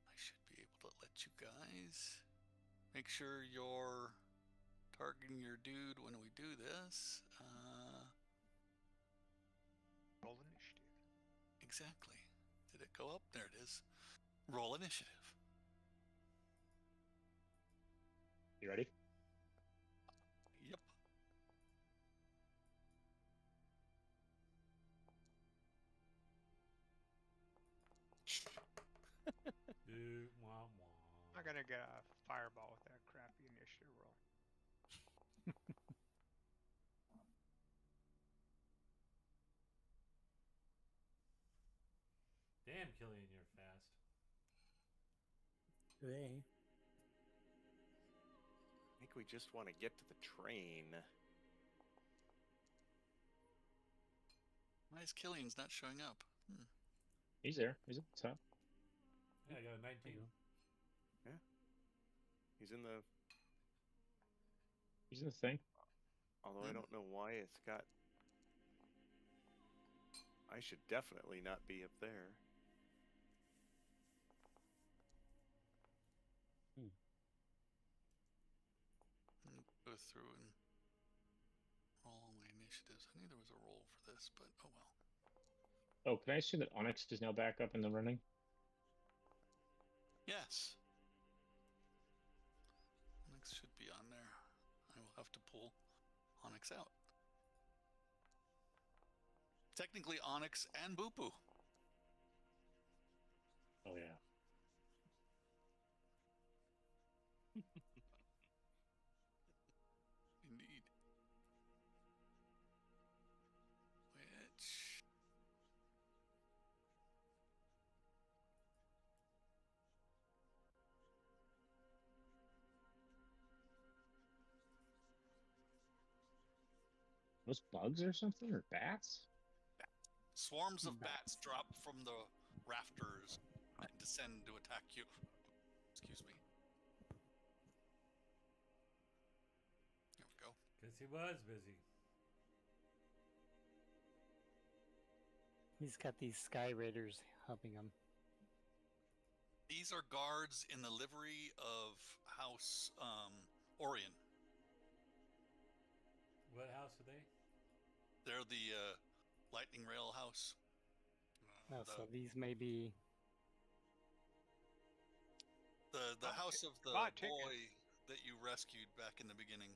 I should be able to let you guys make sure you're targeting your dude when we do this. Roll initiative. Exactly. Did it go up? There it is. Roll initiative. You ready? Yep. Dude, wah, wah. I'm not gonna get a fireball with that crappy initiative roll. Damn, Killian, you're fast. Hey. I think we just want to get to the train. Why is Killian's not showing up? He's there. He's at the top. Yeah, I got a There 19. you go. He's in the. He's in the thing. Although I don't know why it's got. I should definitely not be up there. Go through and roll all my initiatives. I knew there was a roll for this, but oh well. Oh, can I assume that Onyx is now back up in the running? Yes. Onyx should be on there. I will have to pull Onyx out. Technically Onyx and Boopoo. Oh yeah. Indeed. Which Those bugs or something, or bats? swarms of bats drop from the rafters and descend to attack you. Excuse me. There we go. Guess he was busy. He's got these Sky Raiders helping him. These are guards in the livery of House Orion. What house are they? They're the lightning rail house. Oh, so these may be. The house of the buy boy tickets. that you rescued back in the beginning.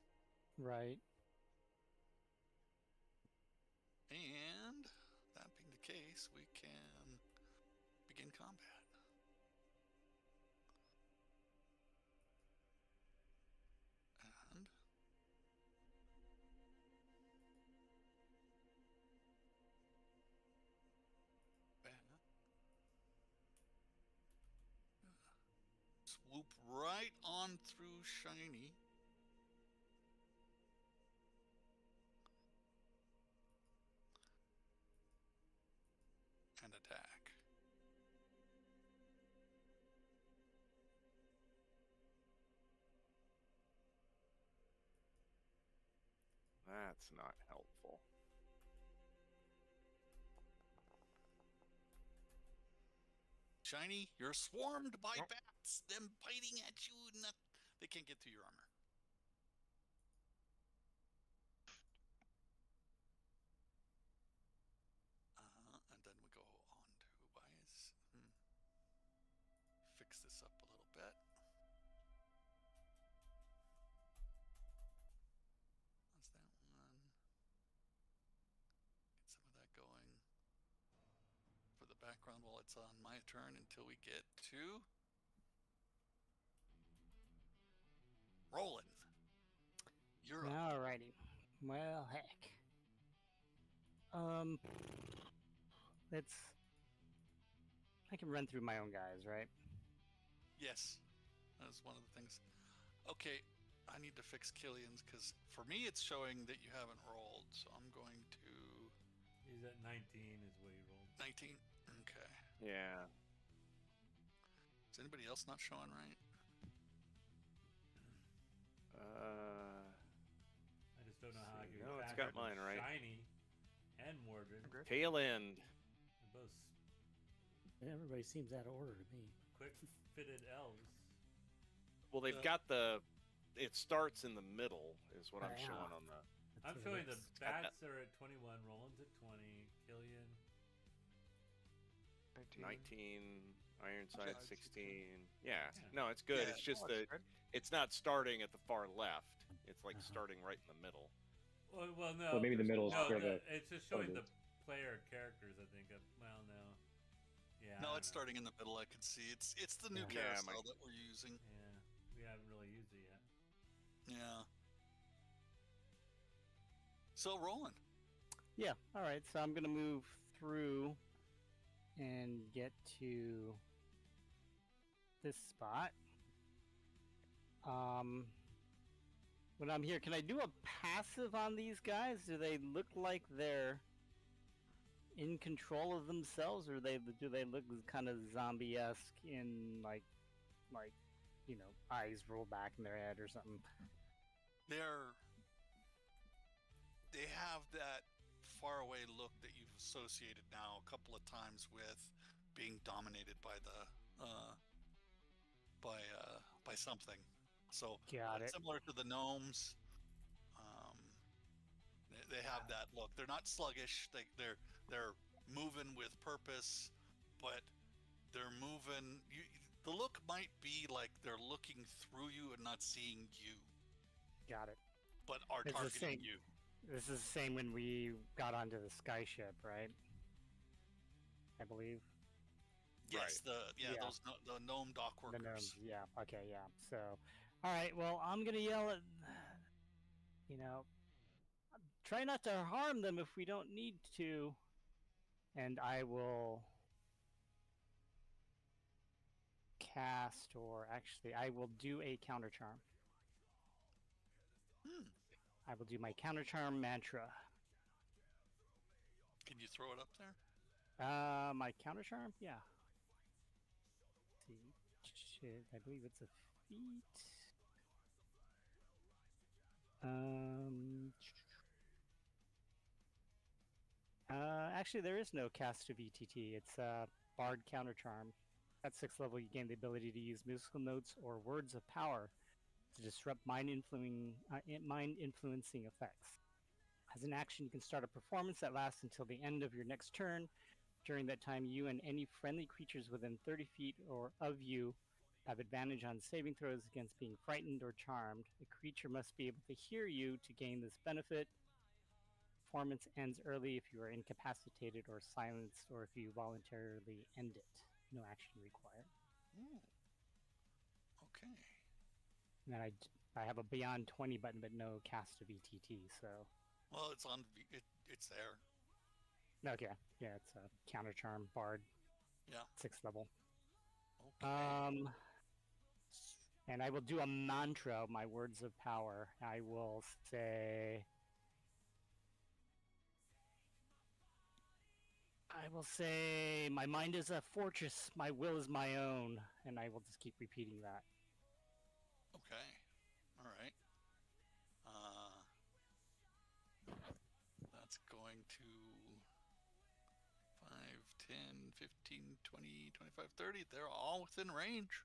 Right. And that being the case, we can begin combat. And swoop right on through Shiny. And attack. That's not helpful. Shiny, you're swarmed by bats. Them biting at you, and they can't get through your armor. And then we go on to fix this up a little bit. That's that one. Get some of that going for the background while it's on my turn until we get to Roland. You're up. Alrighty. Well, heck. I can run through my own guys, right? Yes, that's one of the things. Okay, I need to fix Killian's because for me it's showing that you haven't rolled, so I'm going to. He's at 19 is what he rolled. 19. Okay. Yeah. Is anybody else not showing right? Uh, I just don't know how I can. No, it's got mine right. Shiny and Mordred. Tail end. They're both Everybody seems out of order to me. quick-fitted elves. Well, they've got the. It starts in the middle, is what I'm Yeah. showing on the. I'm That's showing it. the bats are at 21, Roland's at 20, Killian. 19, Ironside Okay. 16. Yeah. Yeah. No, it's good. Yeah. It's just Oh, that that's good. it's not starting at the far left. It's like Uh-huh. starting right in the middle. Well, no. Well, maybe the middle is No, where the it's just showing the is. player characters, I think. Well, no. Yeah. I No, don't it's know. starting in the middle. I can see it's the new Yeah. Yeah, carousel that we're using. Yeah, we haven't really used it yet. Yeah. So Roland. Yeah. All right. So I'm gonna move through and get to this spot. When I'm here, can I do a passive on these guys? Do they look like they're in control of themselves, or do they look kind of zombie-esque in like eyes roll back in their head or something? They have that faraway look that you've associated now a couple of times with being dominated by the by something. So Got it. similar to the gnomes, they have that look. They're not sluggish. They're moving with purpose, but they're moving. The look might be like they're looking through you and not seeing you, Got it. but are It's the targeting same. you. This is the same when we got onto the skyship, right? I believe. Yes, Yeah. those the gnome dock The workers. gnomes. Yeah. Okay. Yeah. So, all right. Well, I'm gonna yell at. Try not to harm them if we don't need to, and I will cast, or actually, I will do a counter charm. I will do my counter charm mantra. Can you throw it up there? My counter charm, yeah. Let's see, shit, I believe it's a feat. Actually, there is no cast of ETT. It's a Bard counter charm. At 6th level, you gain the ability to use musical notes or words of power to disrupt mind-influencing effects. As an action, you can start a performance that lasts until the end of your next turn. During that time, you and any friendly creatures within 30 feet or of you have advantage on saving throws against being frightened or charmed. The creature must be able to hear you to gain this benefit. Performance ends early if you are incapacitated or silenced, or if you voluntarily end it. No action required. Ooh. Okay. And then I have a Beyond 20 button, but no cast of ETT, so... Well, it's on. It's there. Okay, yeah, it's a counter charm bard. Yeah. 6th level. Okay. And I will do a mantra, my words of power. I will say, my mind is a fortress, my will is my own, and I will just keep repeating that. Okay. All right. That's going to 5, 10, 15, 20, 25, 30. They're all within range.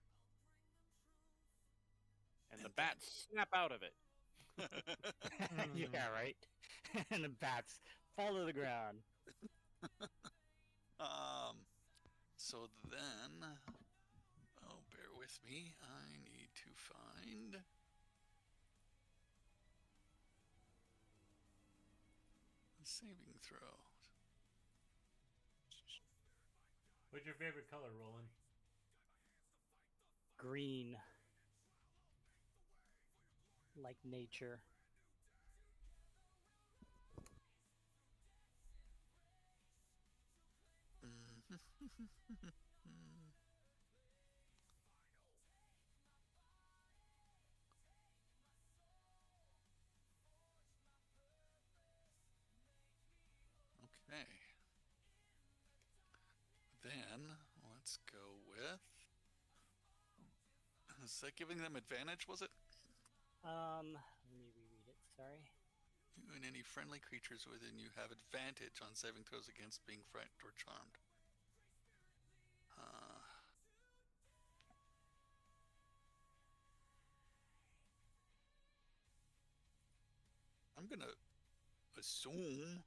And the And bats snap out of it. Yeah, right. And the bats fall to the ground. So then, oh, bear with me. I need to find the saving throw. What's your favorite color, Roland? Green. Like nature. Okay. Then let's go with. Is that giving them advantage? Was it? Let me reread it. Sorry. You and any friendly creatures within you have advantage on saving throws against being frightened or charmed. I'm gonna assume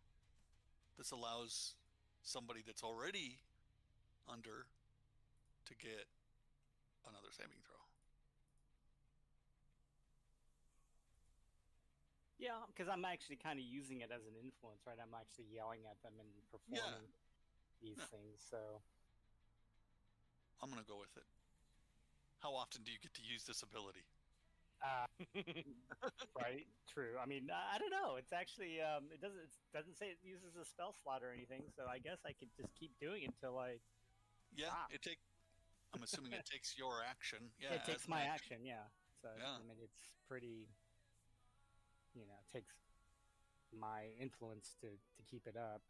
this allows somebody that's already under to get another saving throw. Yeah, because I'm actually kind of using it as an influence, right? I'm actually yelling at them and performing these things. So I'm gonna go with it. How often do you get to use this ability? right, true. I mean, I don't know. It's actually it doesn't say it uses a spell slot or anything. So I guess I could just keep doing it until I stop. I'm assuming it takes your action. Yeah, It takes as an my action. Yeah. So Yeah. I mean, it's pretty. It takes my influence to keep it up.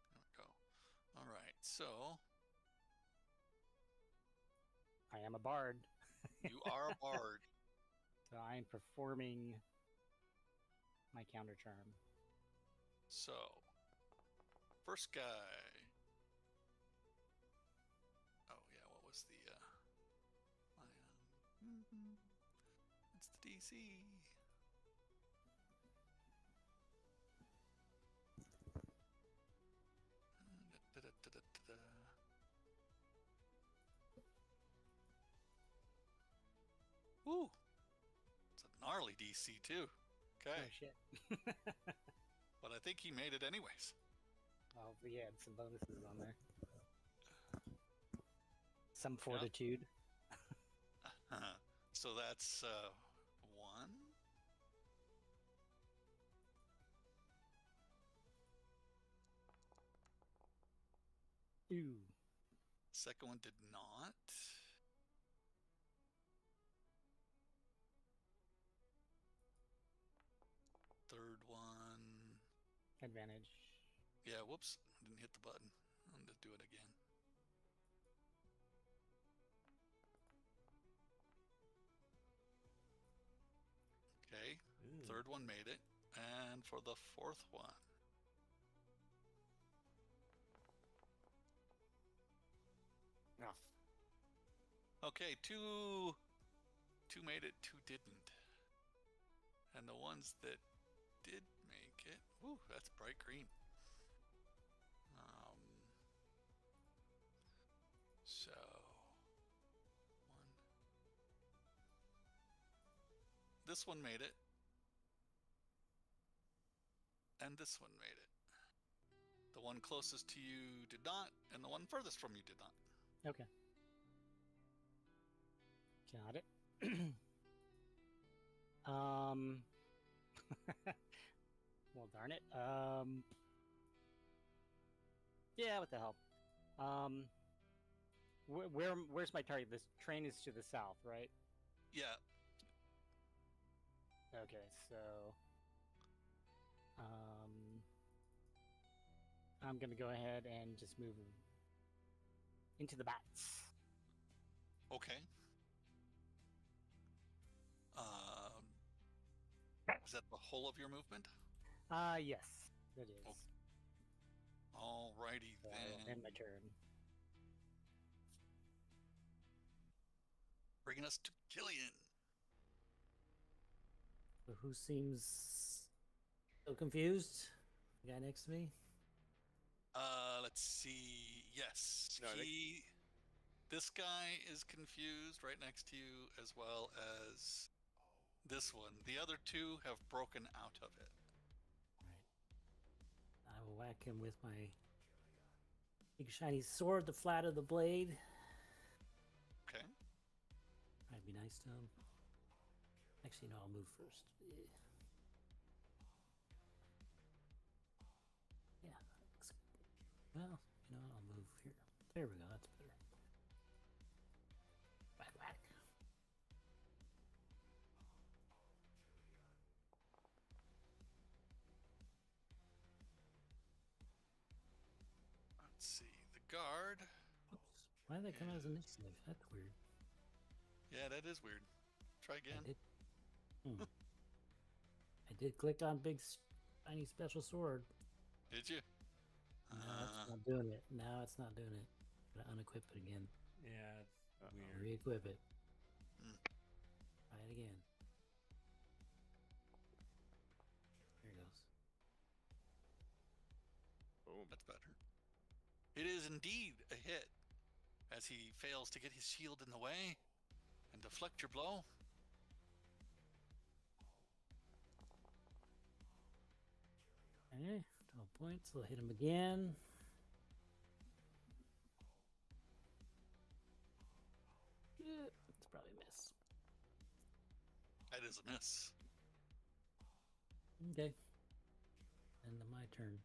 There we go. All right, so I am a bard, you are a bard. so I am performing my counter charm. So, first guy. Oh yeah, what was the? It's the DC. Da-da-da-da-da-da. Ooh, it's a gnarly DC too. Okay, Oh shit! but I think he made it anyways. Well, we had some bonuses on there. Some fortitude. So that's 1. Ooh. Second one did not. Third one. Advantage. Yeah, whoops. I didn't hit the button. I'm going to do it again. Okay. Ooh. Third one made it. And for the fourth one. No. Okay, two made it, 2 didn't. And the ones that did make it, woo, that's bright green. So 1. This one made it. And this one made it. The one closest to you did not, and the one furthest from you did not. Okay. Got it. Well, darn it. Yeah, what the hell? Where's my target? This train is to the south, right? Yeah. Okay, so I'm gonna go ahead and just move into the bats. Okay. Is that the whole of your movement? Yes, it is. Okay. All right. Alrighty So I will then. end my turn. Bringing us to Killian. So who seems so confused? The guy next to me? Let's see. Yes, No, I think- this guy is confused right next to you, as well as this one. The other two have broken out of it. Right. I will whack him with my big shiny sword, the flat of the blade. Okay. I'd be nice to him. Actually, no, I'll move first. Yeah, that looks good. Well, you know, I'll move here. There we go, that's better. Whack, whack. Let's see. The guard. Oops. Why did that come out as initiative? That's weird. Yeah, that is weird. Try I again. did. I did click on big shiny special sword. Did you? No, it's not doing it. Now it's not doing it. Gotta unequip it again. Yeah, it's weird. Re-equip it. Hmm. Try it again. There it goes. Boom. That's better. It is indeed a hit, as he fails to get his shield in the way and deflect your blow. Okay, 12 points. We'll hit him again. Yeah, it's probably a miss. That is a miss. Okay. End of my turn.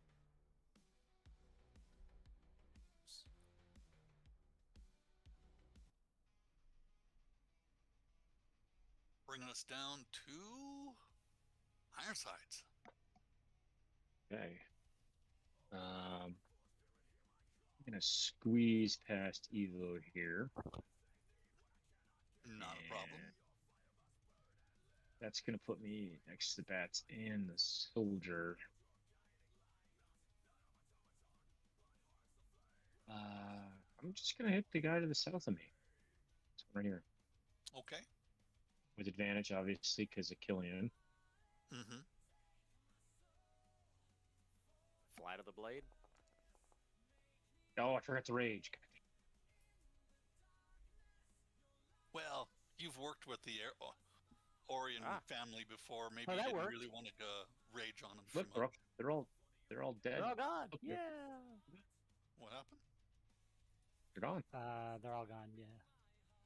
Bringing us down to Iresides. Okay. I'm gonna squeeze past Evo here. Not a problem. And that's gonna put me next to the bats and the soldier. I'm just gonna hit the guy to the south of me. This one right here. Okay. With advantage, obviously, because of Killian. Mm-hmm. Flat of the blade. Oh, I forgot to rage. Well, you've worked with the Orion family before. Maybe Oh, you that didn't worked. really want to rage on them. Look, too much. they're all dead. They're all gone. Okay. Yeah. What happened? They're gone. They're all gone. Yeah.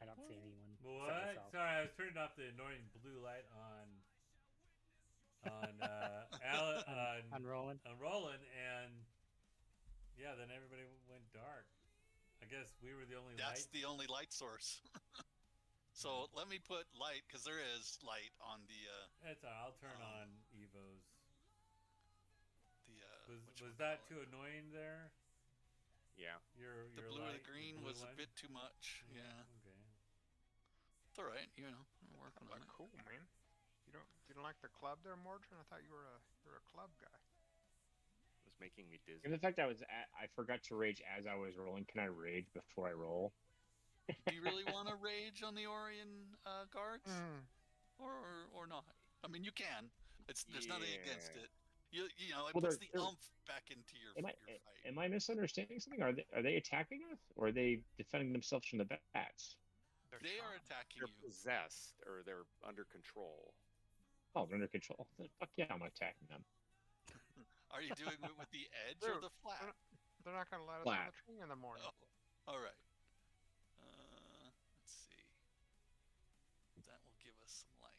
I don't see anyone. except What? myself. Sorry, I was turning off the annoying blue light on On Roland. on Roland, and yeah, then everybody went dark. I guess we were the only That's light. the only light source. So let me put light, because there is light on the That's all right. I'll turn on Evo's. which Was one that call too it? annoying there? Yeah. Your The your blue or the light, green blue was a one? bit too much. Yeah, Okay. it's all right. You know, we're working on Like, it. cool, man. You don't like the club there, Mordrin? I thought you were a club guy. It was making me dizzy. And the fact I forgot to rage as I was rolling. Can I rage before I roll? Do you really want to rage on the Orion guards, or not? I mean, you can. There's nothing against Yeah. it. You know, it Well, puts they're- the oomph back into your Am fight. I misunderstanding something? Are they attacking us, or are they defending themselves from the bats? They are attacking They're you. possessed or they're under control. Oh, they're under control. Then fuck yeah, I'm attacking them. Are you doing it with the edge or Dude, the flat? They're not going to let us on Flat. the tree in the morning. Oh, all right. Let's see. That will give us some light.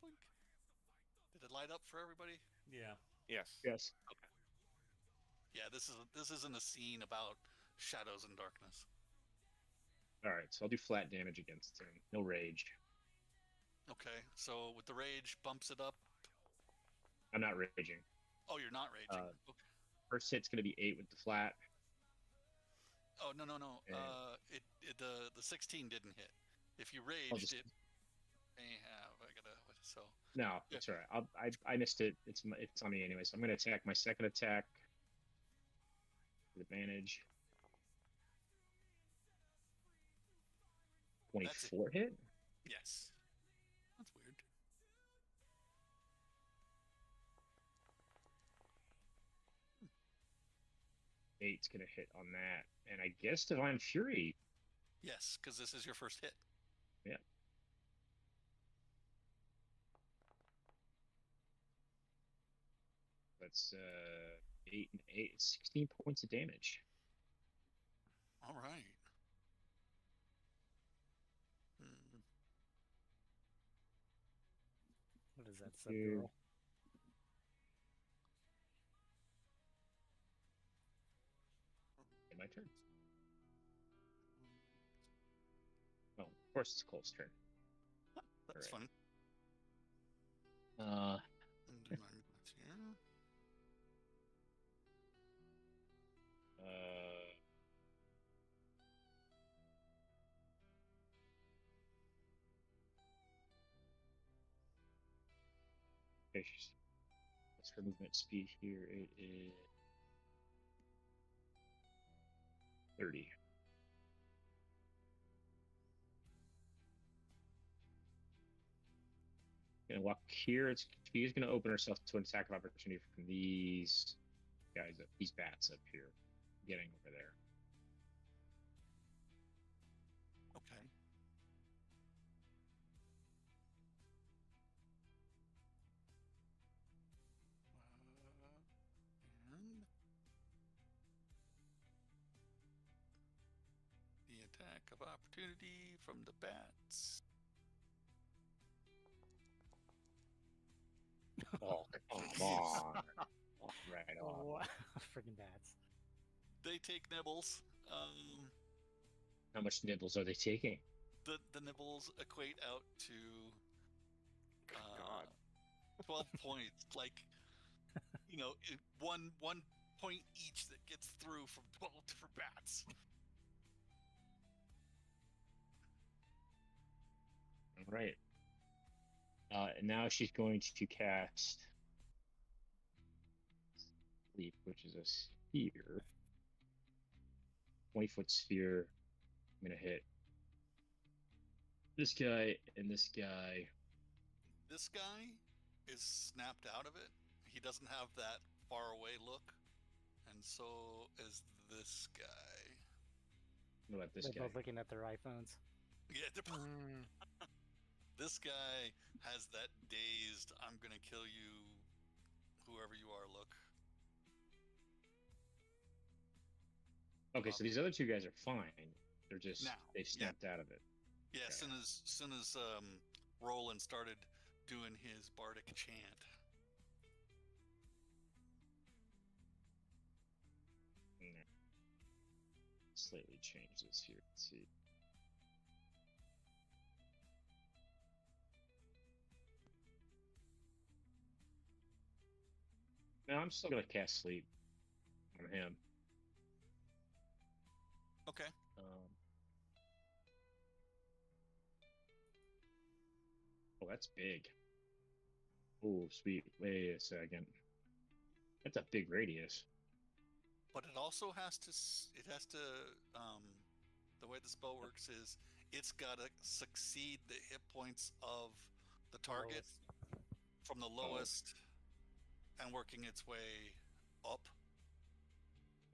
Blink. Did it light up for everybody? Yeah. Yes. Yes. Yeah, this isn't a scene about shadows and darkness. All right, so I'll do flat damage against him. No rage. Okay, so with the rage, bumps it up. I'm not raging. Oh, you're not raging. Okay. First hit's gonna be 8 with the flat. Oh no. And- The 16 didn't hit. If you I'll raged, just- it may have. I gotta. What is So No, it's all right. I missed it. It's on me anyway. So I'm gonna attack my second attack with advantage. That's it. 24 hit. Yes. That's weird. Eight's gonna hit on that, and I guess Divine Fury. Yes, because this is your first hit. Yeah. That's 8 and 8, 16 points of damage. All right. Hmm. What is that subdural? My turn. Oh, of course it's Cole's turn. That's All right. fun. Do my movements here. Okay, that's her movement speed here. It is 30. Gonna walk here. She's gonna open herself to an attack of opportunity from these guys, these bats up here, getting over there. Okay. And the attack of opportunity from the bats. Oh, come on. Oh, right on. Oh, freaking bats. They take nibbles. How much nibbles are they taking? The nibbles equate out to God. 12 points. Like, one point each that gets through from 12 different bats. All right. And now she's going to cast Leap, which is a sphere. 20-foot sphere. I'm going to hit this guy and this guy. This guy is snapped out of it. He doesn't have that far away look. And so is this guy. What about this They're guy? both looking at their iPhones. Yeah, this guy has that dazed, I'm going to kill you, whoever you are, look. Okay, so these other two guys are fine. They're just, Now, they've snapped out of it. Yeah, Okay. soon as Roland started doing his bardic chant. Slightly change this here. Let's see. No, I'm still gonna cast Sleep on him. Okay. Oh, that's big. Oh, sweet. Wait a second. That's a big radius. But it also has to, the way the spell works is it's got to succeed the hit points of the target from the lowest and working its way up.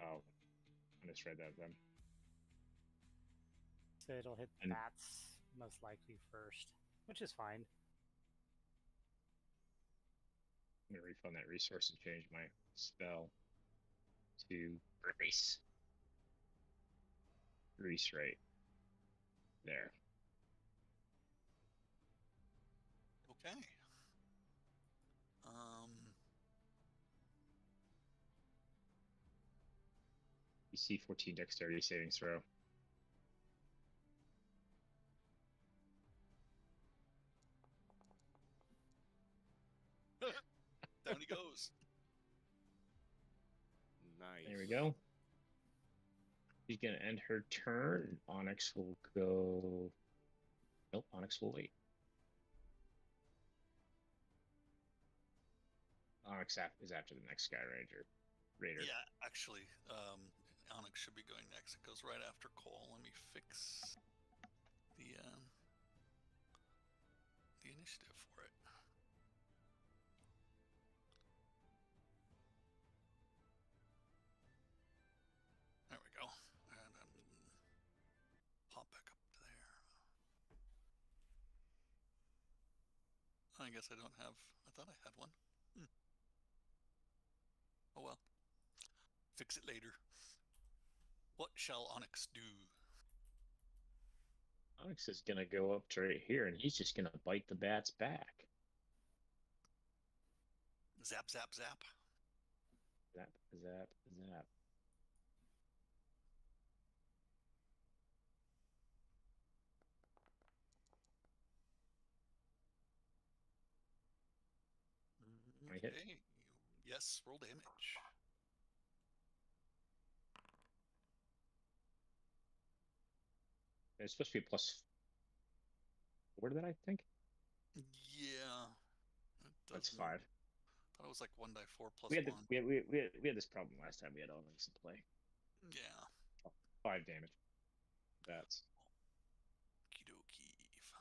Oh, I misread that then. So it'll hit And- bats most likely first, which is fine. I'm gonna refund that resource and change my spell to Grace. Grease right there. Okay. DC 14 Dexterity saving throw. Down he goes. Nice. There we go. She's gonna end her turn. Onyx will go. Nope, Onyx will wait. Onyx is after the next Sky Raider. Yeah, actually, Onyx should be going next. It goes right after Cole. Let me fix the initiative for it. There we go. And then pop back up to there. I guess I don't have. I thought I had one. Oh well. Fix it later. What shall Onyx do? Onyx is gonna go up to right here, and he's just gonna bite the bats back. Zap, zap, zap. Zap, zap, zap. I hit. Okay. Yes, roll damage. It's supposed to be plus. Where did I think? Yeah. That's 5. I thought it was like 1d4 plus We had 1. we had this problem last time we had Onyx in play. Yeah. 5 damage. That's Okie dokie. 5.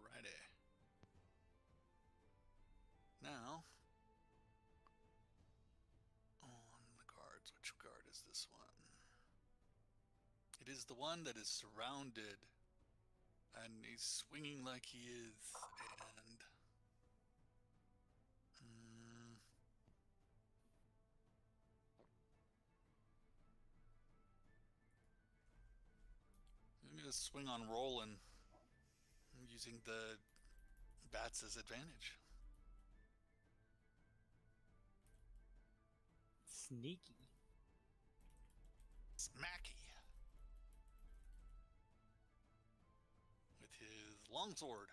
Righty. Now, on the cards, which card is this one? It is the one that is surrounded, and he's swinging like he is, and I'm gonna swing on Roland, using the bats as advantage. Sneaky. Smacky. With his longsword.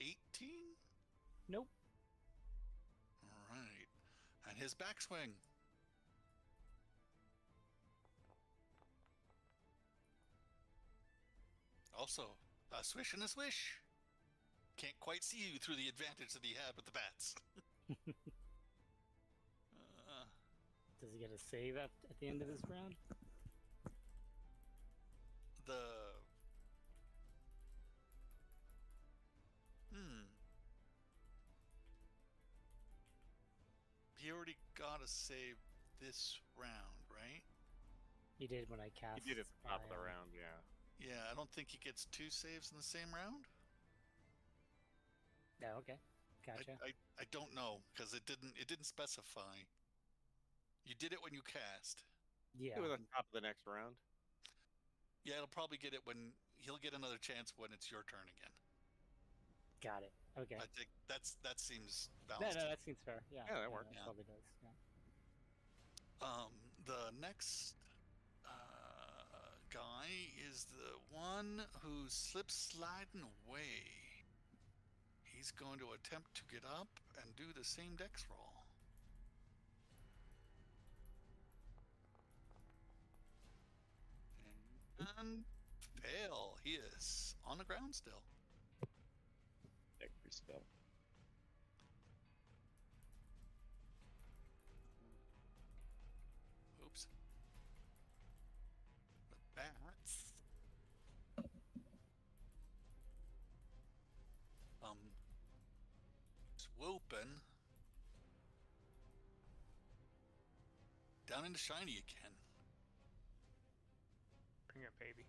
$18? Nope. Alright. And his backswing. Also, a swish and a swish. Can't quite see you through the advantage that he had with the bats. Does he get a save at the end of this round? He already got a save this round, right? He did when I cast. He did at the top of the Spy on- round, yeah. Yeah, I don't think he gets 2 saves in the same round. Yeah, okay. Gotcha. I don't know, because it didn't specify. You did it when you cast. Yeah. It was at the top of the next round. Yeah, it'll probably get it when he'll get another chance when it's your turn again. Got it. Okay. I think that seems No, balanced. that seems fair. Yeah. Yeah, that works. That Yeah. probably does. Yeah. The next guy is the one who slips sliding away. He's going to attempt to get up and do the same dex roll. And fail. He is on the ground still. Dexter spell. Oops. The bats. Swooping down into shiny again. Bring it, baby.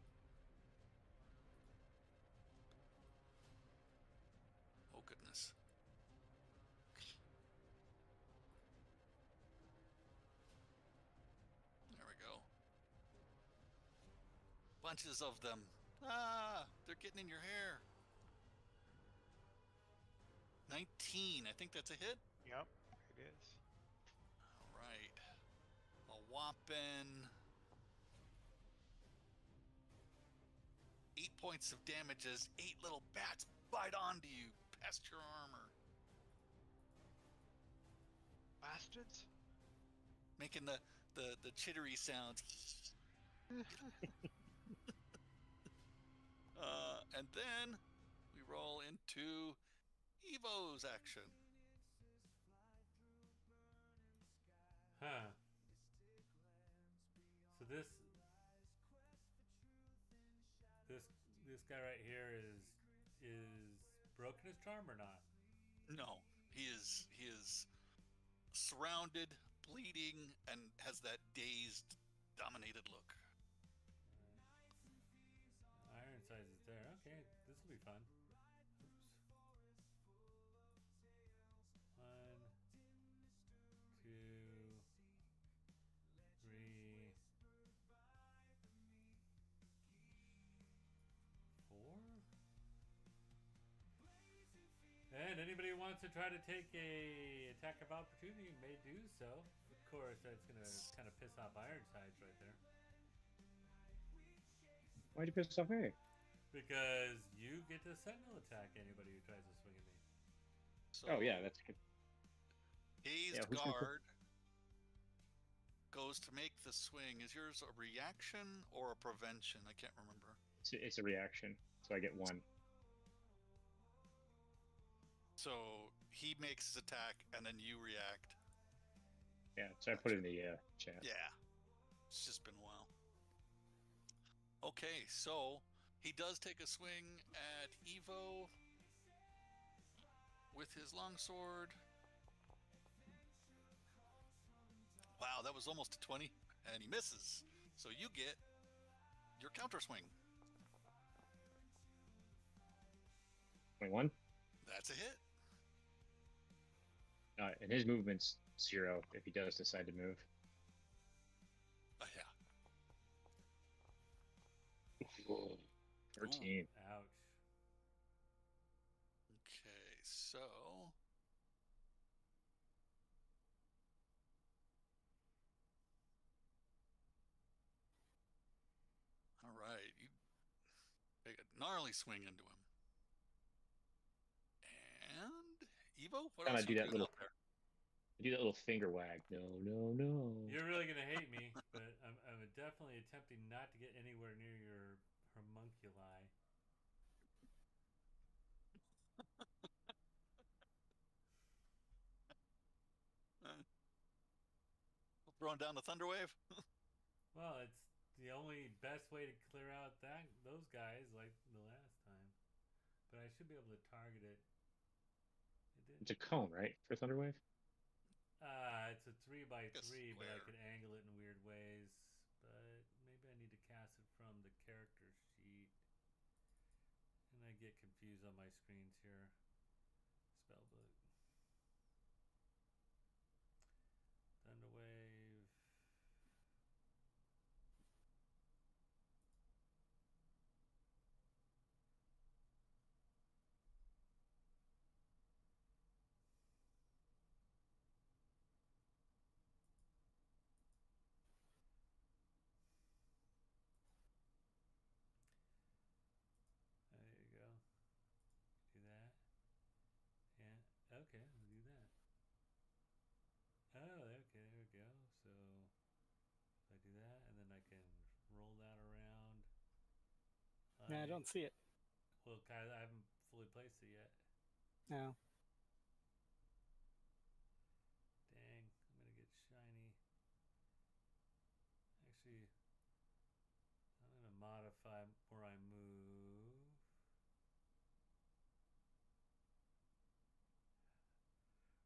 Oh goodness. There we go. Bunches of them. Ah, they're getting in your hair. 19. I think that's a hit. Yep, it is. All right. A whopping 8 points of damage as 8 little bats bite onto you past your armor. bastards. Making the chittery sounds. And then we roll into Evo's action. Huh. So this guy right here is broken his charm or not? No, he is surrounded, bleeding, and has that dazed, dominated look. Ironsides is there. Okay, this will be fun. Oops. 1, 2, 3, 4. And anybody who wants to try to take a attack of opportunity may do so. Of course, that's gonna kind of piss off Ironsides right there. Why'd you piss off me? Because you get to sentinel attack anybody who tries to swing at me. So Oh yeah, that's good. dazed who's gonna put- guard goes to make the swing. Is yours a reaction or a prevention? I can't remember. It's a reaction, so I get 1. So he makes his attack, and then you react. Yeah, so I put it in the chat. Yeah, it's just been a while. Okay, so he does take a swing at Evo with his longsword. Wow, that was almost a 20, and he misses. So you get your counter swing. 21. That's a hit. And his movement's 0 if he does decide to move. Oh, yeah. 13. Ouch. Okay, so all right, you take a gnarly swing into him. And Evo, what Kinda else do you that doing little- out there? Do that little finger wag. No, no, no. You're really gonna hate me, but I'm definitely attempting not to get anywhere near your homunculi. Throwing down the thunder wave? Well, it's the only best way to clear out those guys like the last time. But I should be able to target it. It didn't. It's a cone, right, for Thunderwave? It's a 3x3, but I square. could angle it in weird ways. But maybe I need to cast it from the character sheet. And I get confused on my screens here. Spellbook. Thunderwave. There you go. Do that. And okay, we'll do that. Oh, okay, there we go. So if I do that, and then I can roll that around. No, I don't see it. Well, I haven't fully placed it yet. No. Dang, I'm gonna get shiny. Actually, I'm gonna modify where I move.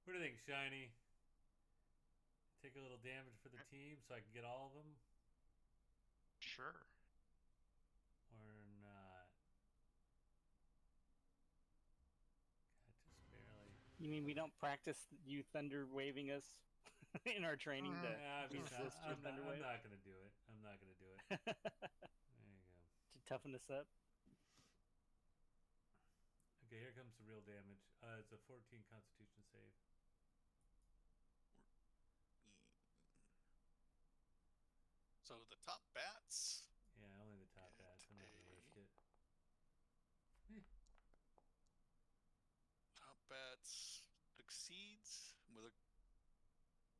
What do you think, shiny? Take a little damage for the team so I can get all of them, Sure. or not? God, just barely. You mean we don't practice you thunder waving us in our training to resist your thunder I'm wave? not gonna do it. I'm not gonna do it. There you go. To toughen us up? Okay, here comes the real damage. It's a 14 Constitution save. So the top bats. Yeah, only the top bats. I'm not gonna risk it. Top bats succeeds with a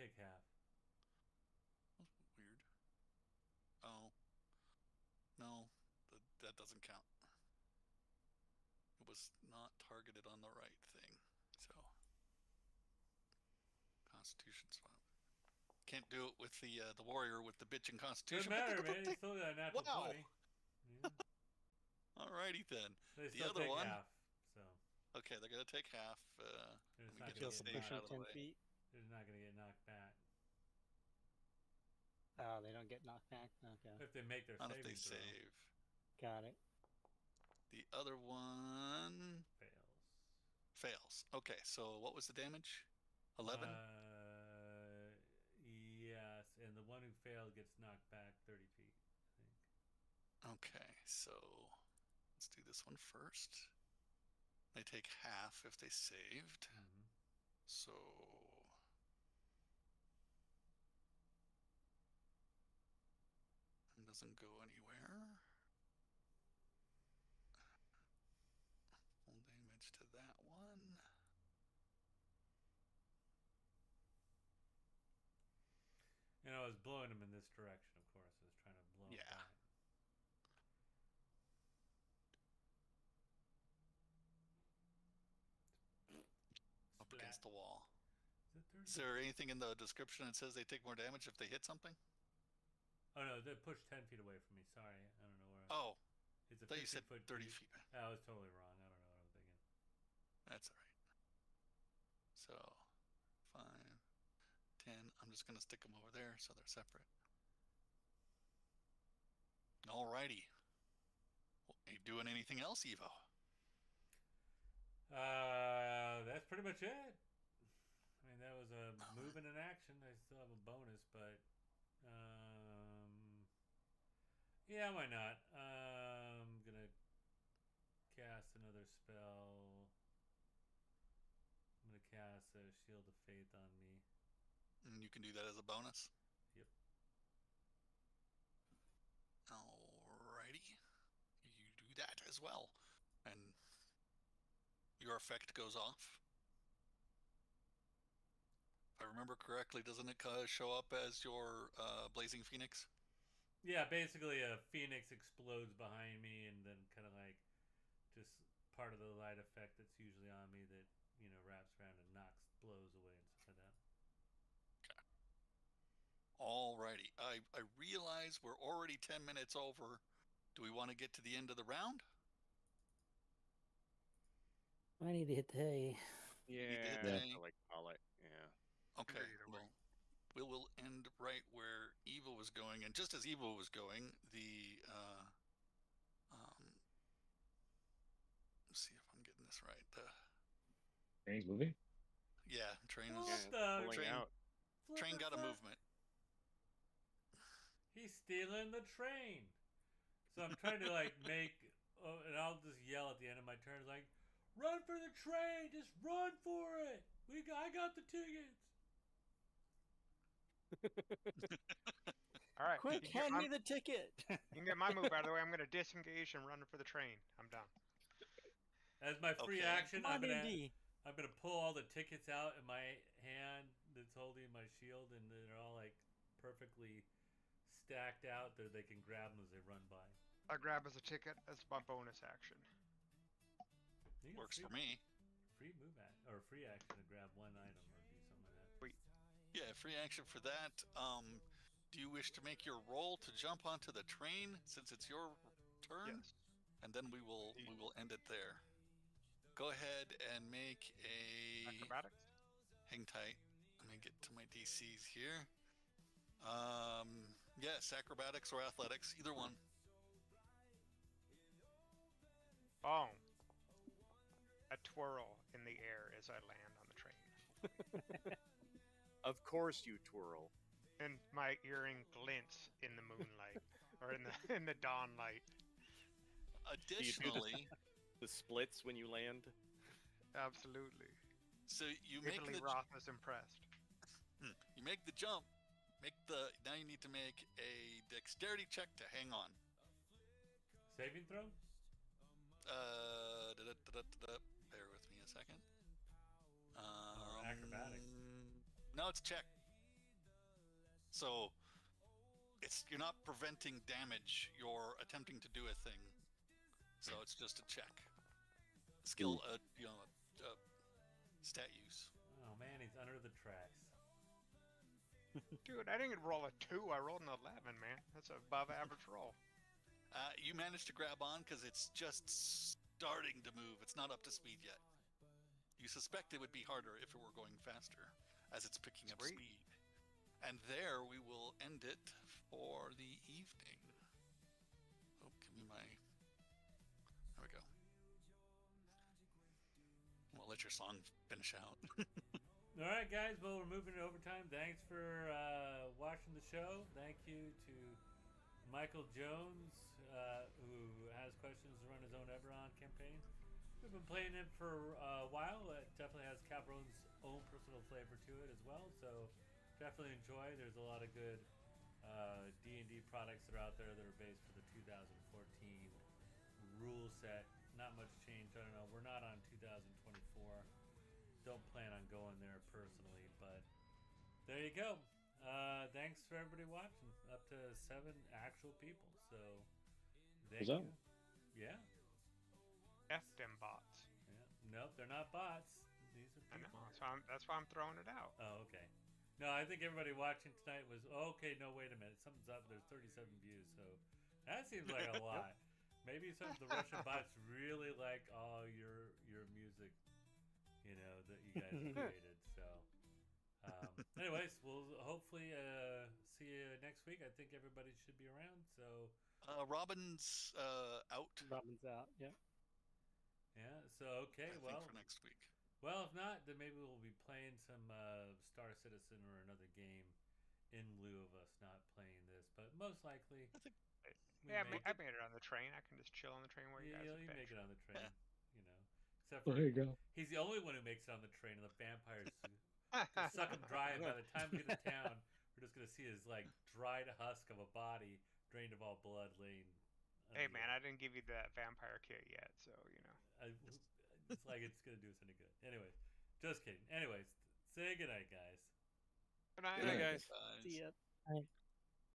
take half. Weird. Oh. No, that doesn't count. It was not targeted on the right thing. So, Constitution swap. Can't do it with the warrior with the bitchin' Constitution. Doesn't but matter, they'll man. He take- still got a natural Wow. 20. Yeah. Alrighty then. They The still other take one. half. So Okay, they're gonna take half. they're Let just me not get gonna the Just get stage push out him of the 10 way. feet. They're not gonna get knocked back Oh, they don't get knocked back? Okay. if they make their Not if saving they throw. save. Got it. The other one Fails. Okay, so what was the damage? 11? Yes, and the one who failed gets knocked back 30 feet, I think. Okay, so let's do this one first. They take half if they saved. Mm-hmm. So it doesn't go anywhere. Full damage to that one. And I was blowing him in this direction, of course. I was trying to blow him Yeah. back. Up against the wall. Is it 30? Is there anything in the description that says they take more damage if they hit something? Oh no, they pushed 10 feet away from me. Sorry, I don't know where. Oh, It's a I thought you said 15-foot 30 cube. feet. I was totally wrong. I don't know what I'm thinking. That's all right. So 5, 10. I'm just going to stick them over there so they're separate. Alrighty. Well, are you doing anything else, Evo? That's pretty much it. I mean, that was a move and an action. I still have a bonus, but yeah, why not? I'm gonna cast another spell. I'm gonna cast a Shield of Faith on me. And you can do that as a bonus? Yep. Alrighty. You do that as well. And your effect goes off. If I remember correctly, doesn't it show up as your Blazing Phoenix? Yeah, basically a phoenix explodes behind me, and then kind of like just part of the light effect that's usually on me that, you know, wraps around and knocks blows away and stuff like that. Alrighty. I realize we're already 10 minutes over. Do we want to get to the end of the round? I need to hit the hay. Yeah, Yeah. I like to call it. Yeah. Okay. Either way. Well, we'll end right where Eva was going, and just as Eva was going, the let's see if I'm getting this right. Train's moving. Yeah, train What was the Pulling train- out. train got a flipper? movement. He's stealing the train. So I'm trying to like make, and I'll just yell at the end of my turn, like, "Run for the train! Just run for it! I got the tickets." All right. Quick, you can get hand my- me the ticket. You can get my move out of the way. I'm going to disengage and run for the train. I'm done. As my free Okay. action, Come I'm on, gonna Indy. pull all the tickets out in my hand that's holding my shield, and they're all like perfectly stacked out that they can grab them as they run by. I grab as a ticket as my bonus action. You get Works free, for me. Free move or free action to grab one item or do something like that. Yeah, free action for that. Do you wish to make your roll to jump onto the train since it's your turn? Yes. And then we will end it there. Go ahead and make a Acrobatics. hang tight. Let me get to my DCs here. Yes, acrobatics or athletics, either one. Boom. A twirl in the air as I land on the train. Of course you twirl. And my earring glints in the moonlight or in the dawn light. Additionally, The splits when you land. Absolutely. so you make Italy the Roth was impressed. you make the jump. Now you need to make a dexterity check to hang on. Saving throw? Bear with me a second. Or acrobatics? No, it's check. So you're not preventing damage. You're attempting to do a thing. So it's just a check. Skill, stat use. Oh man, he's under the tracks. Dude, I didn't roll a 2. I rolled an 11, man. That's an above average roll. You managed to grab on because it's just starting to move. It's not up to speed yet. You suspect it would be harder if it were going faster, as it's picking up Sweet. speed. And there we will end it for the evening. Oh, give me my... There we go. We'll let your song finish out. All right, guys. Well, we're moving to overtime. Thanks for watching the show. Thank you to Michael Jones, who has questions to run his own Eberron campaign. We've been playing it for a while. It definitely has Capron's own personal flavor to it as well. So definitely enjoy. There's a lot of good D&D products that are out there that are based for the 2014 rule set. Not much change. I don't know. We're not on 2024. Don't plan on going there personally, but there you go. Thanks for everybody watching. Up to 7 actual people. So thank What's you. up? Yeah. F them bots. Yeah. Nope, they're not bots. These are I know. people. That's why I'm throwing it out. Oh, okay. No, I think everybody watching tonight was okay. No, wait a minute. Something's up. There's 37 views, so that seems like a lot. Maybe some of the Russian bots really like all your music, you know, that you guys have created. So, anyways, we'll hopefully see you next week. I think everybody should be around. So, Robin's out. Robin's out. Yeah. yeah. So okay. I think for next week. Well, if not, then maybe we'll be playing some Star Citizen or another game in lieu of us not playing this. But most likely, we Yeah, may- I made it on the train. I can just chill on the train where you guys you are make finishing. it on the train, Yeah. you know. Except for There you go. he's the only one who makes it on the train, and the vampires suck him dry. And by the time we get to town, we're just gonna see his like dried husk of a body drained of all blood, laying. Hey man, I didn't give you that vampire kit yet, so you know. It's like it's gonna do us any good. Anyways, just kidding. Anyways, say goodnight, guys. Good night. Good night, guys. Guys. See ya. Bye.